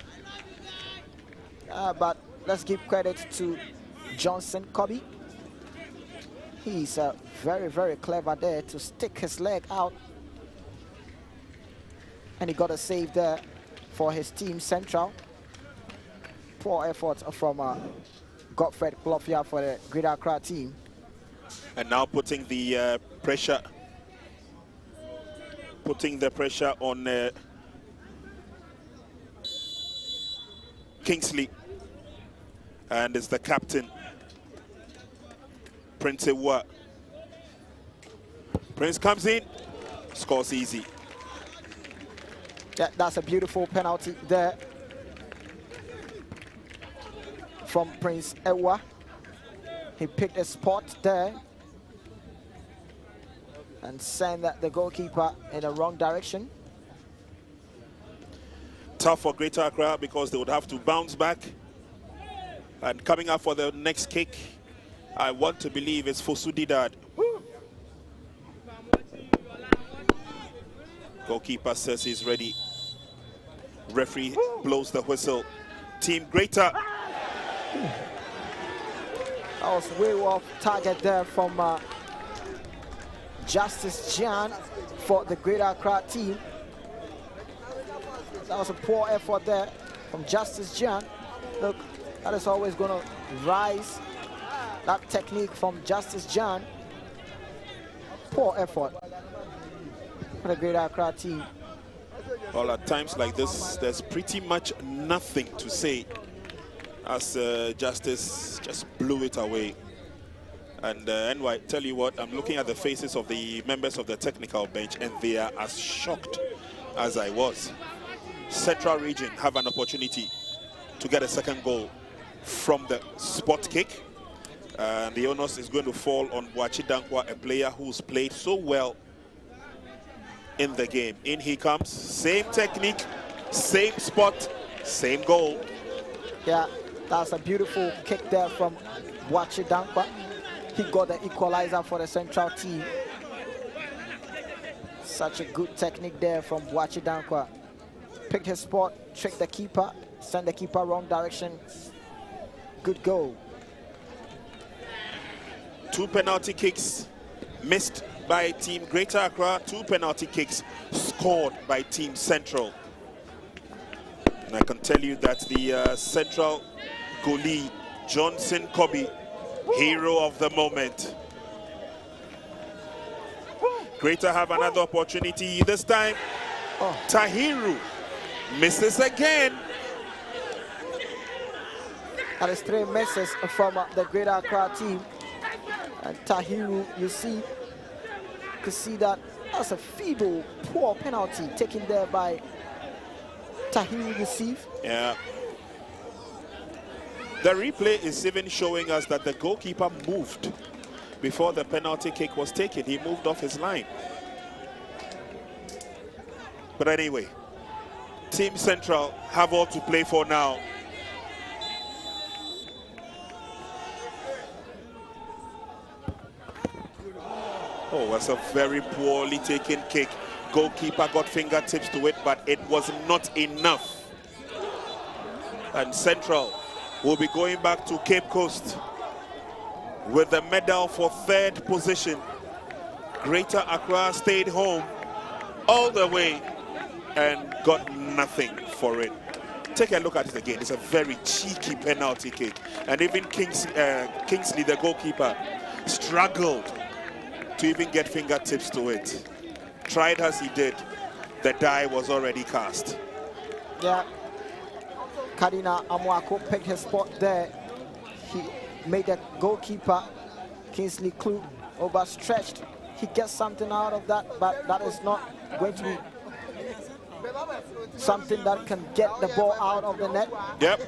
But let's give credit to Johnson Kobe. He's very, very clever there to stick his leg out. And he got a save there for his team, Central. Poor effort from Godfred Blofia for the Greater Accra team.
And now putting the pressure on Kingsley. And it's the captain, Prince Ewa. Prince comes in, scores easy.
Yeah, that's a beautiful penalty there from Prince Ewa. He picked a spot there and sent the goalkeeper in the wrong direction.
Tough for Greater Accra because they would have to bounce back. And coming up for the next kick, I want to believe it's Fosudidad. Goalkeeper says he's ready. Referee blows the whistle. Team Greater.
That was way off target there from Justice Jan for the Greater Accra team. That was a poor effort there from Justice Jan. Look, that is always going to rise. That technique from Justice Jan. Poor effort for the Greater Accra team.
Well, at times like this, there's pretty much nothing to say as Justice just blew it away. And NY, tell you what, I'm looking at the faces of the members of the technical bench and they are as shocked as I was. Central Region have an opportunity to get a second goal from the spot kick. And the onus is going to fall on Boachi Dankwa, a player who's played so well in the game. In he comes, same technique, same spot, same goal.
Yeah, that's a beautiful kick there from Boachi Dankwa. He got the equalizer for the Central team. Such a good technique there from Boachi Dankwa. Picked his spot, tricked the keeper, sent the keeper wrong direction. Good goal.
2 penalty kicks missed by Team Greater Accra, 2 penalty kicks scored by Team Central. And I can tell you that the Central goalie, Johnson Kobe, hero of the moment. Greater have another opportunity. This time, Tahiru misses again.
That is 3 misses from the Greater Accra team. And Tahiru, you can see that that's a feeble, poor penalty taken there by Tahiru Yusuf.
Yeah. The replay is even showing us that the goalkeeper moved before the penalty kick was taken. He moved off his line. But anyway, Team Central have all to play for now. Oh, that's a very poorly taken kick. Goalkeeper got fingertips to it, but it was not enough. And Central will be going back to Cape Coast with the medal for 3rd position. Greater Accra stayed home all the way and got nothing for it. Take a look at it again. It's a very cheeky penalty kick. And even Kingsley, the goalkeeper, struggled to even get fingertips to it. Tried as he did, the die was already cast.
Yeah. Kadina Amwako picked his spot there. He made the goalkeeper, Kingsley Klug, overstretched. He gets something out of that, but that is not going to be something that can get the ball out of the net.
Yep.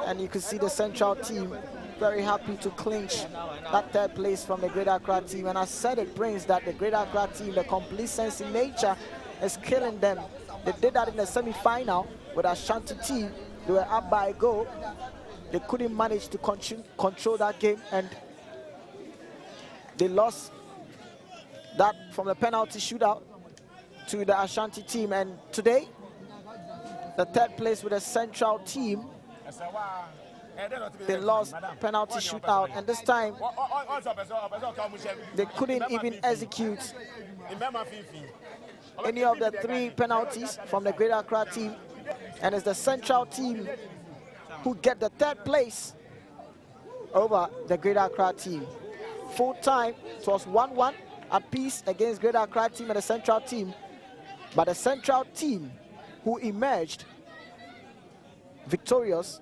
And you can see the central team very happy to clinch that third place from the Greater Accra team. And I said it brings that the Greater Accra team, the complete sense in nature, is killing them. They did that in the semi-final with Ashanti team. They were up by a goal. They couldn't manage to control that game, and they lost that from the penalty shootout to the Ashanti team. And today, the third place with the central team, they lost penalty shootout, and this time they couldn't even execute any of the 3 penalties from the Greater Accra team, and it's the central team who get the third place over the Greater Accra team. Full time, it was 1-1 apiece against Greater Accra team and the central team, but the central team who emerged victorious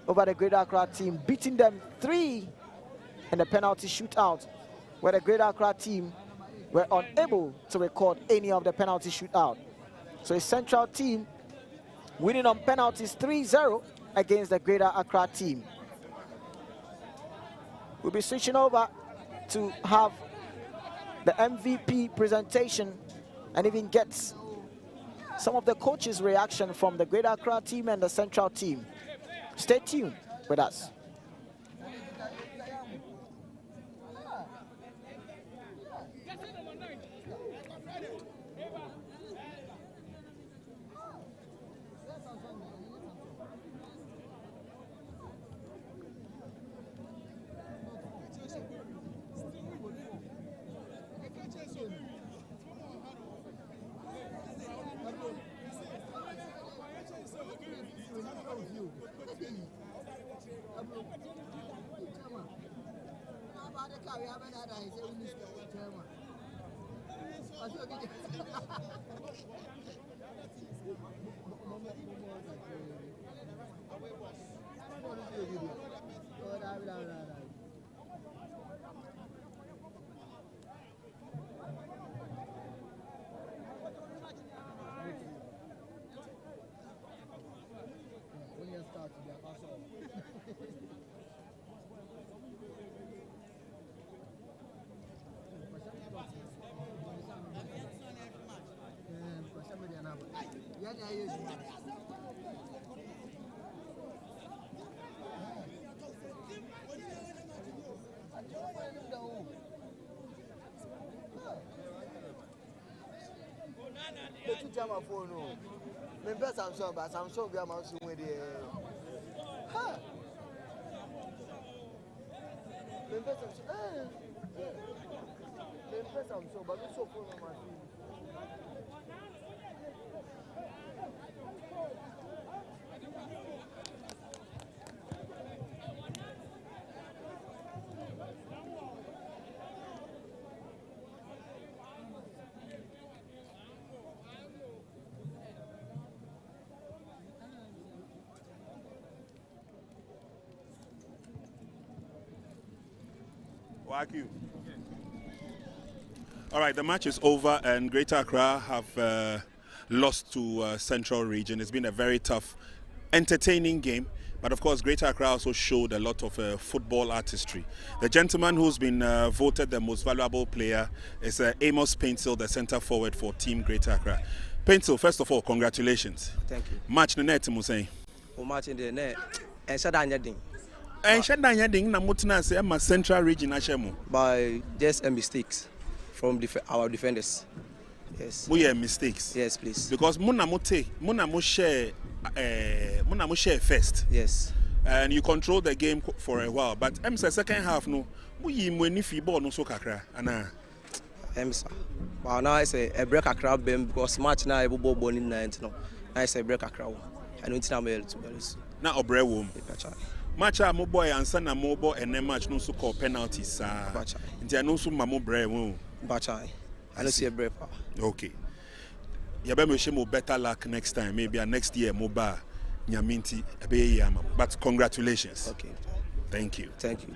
over the Greater Accra team, beating them 3 in the penalty shootout, where the Greater Accra team were unable to record any of the penalty shootout. So a central team winning on penalties 3-0 against the Greater Accra team. We'll be switching over to have the MVP presentation and even get some of the coaches' reaction from the Greater Accra team and the central team. Stay tuned with us. Samsung we are mounting with the
All right, the match is over and Greater Accra have lost to Central Region. It's been a very tough, entertaining game, but of course Greater Accra also showed a lot of football artistry. The gentleman who's been voted the most valuable player is Amos Paintsill, the centre forward for Team Greater Accra. Paintsill, first of all, congratulations.
Thank you.
Match the net, Musay.
Match in the net, and said anything.
And Shadanya ding na mutna say my Central Region ashemu.
By just a mistakes from our defenders. Yes. We
are mistakes.
Yes, please.
Because muna share first.
Yes.
And you control the game for a while, but the second half no. We mweni fi ball no so kakra ana.
Well, now I say a break Accra because match now every ball in 90 no. I say break Accra. I don't think I'm able to.
Na obre wom. Match a mo boy ansa na mo bo ene match no so call penalties sa. Nti no so mamo bre won.
Bachai. I don't see a brave.
Okay. You better wish mo better luck next time. Maybe next year mo ba nyaminti ebe yama. But congratulations.
Okay.
Thank you.
Thank you.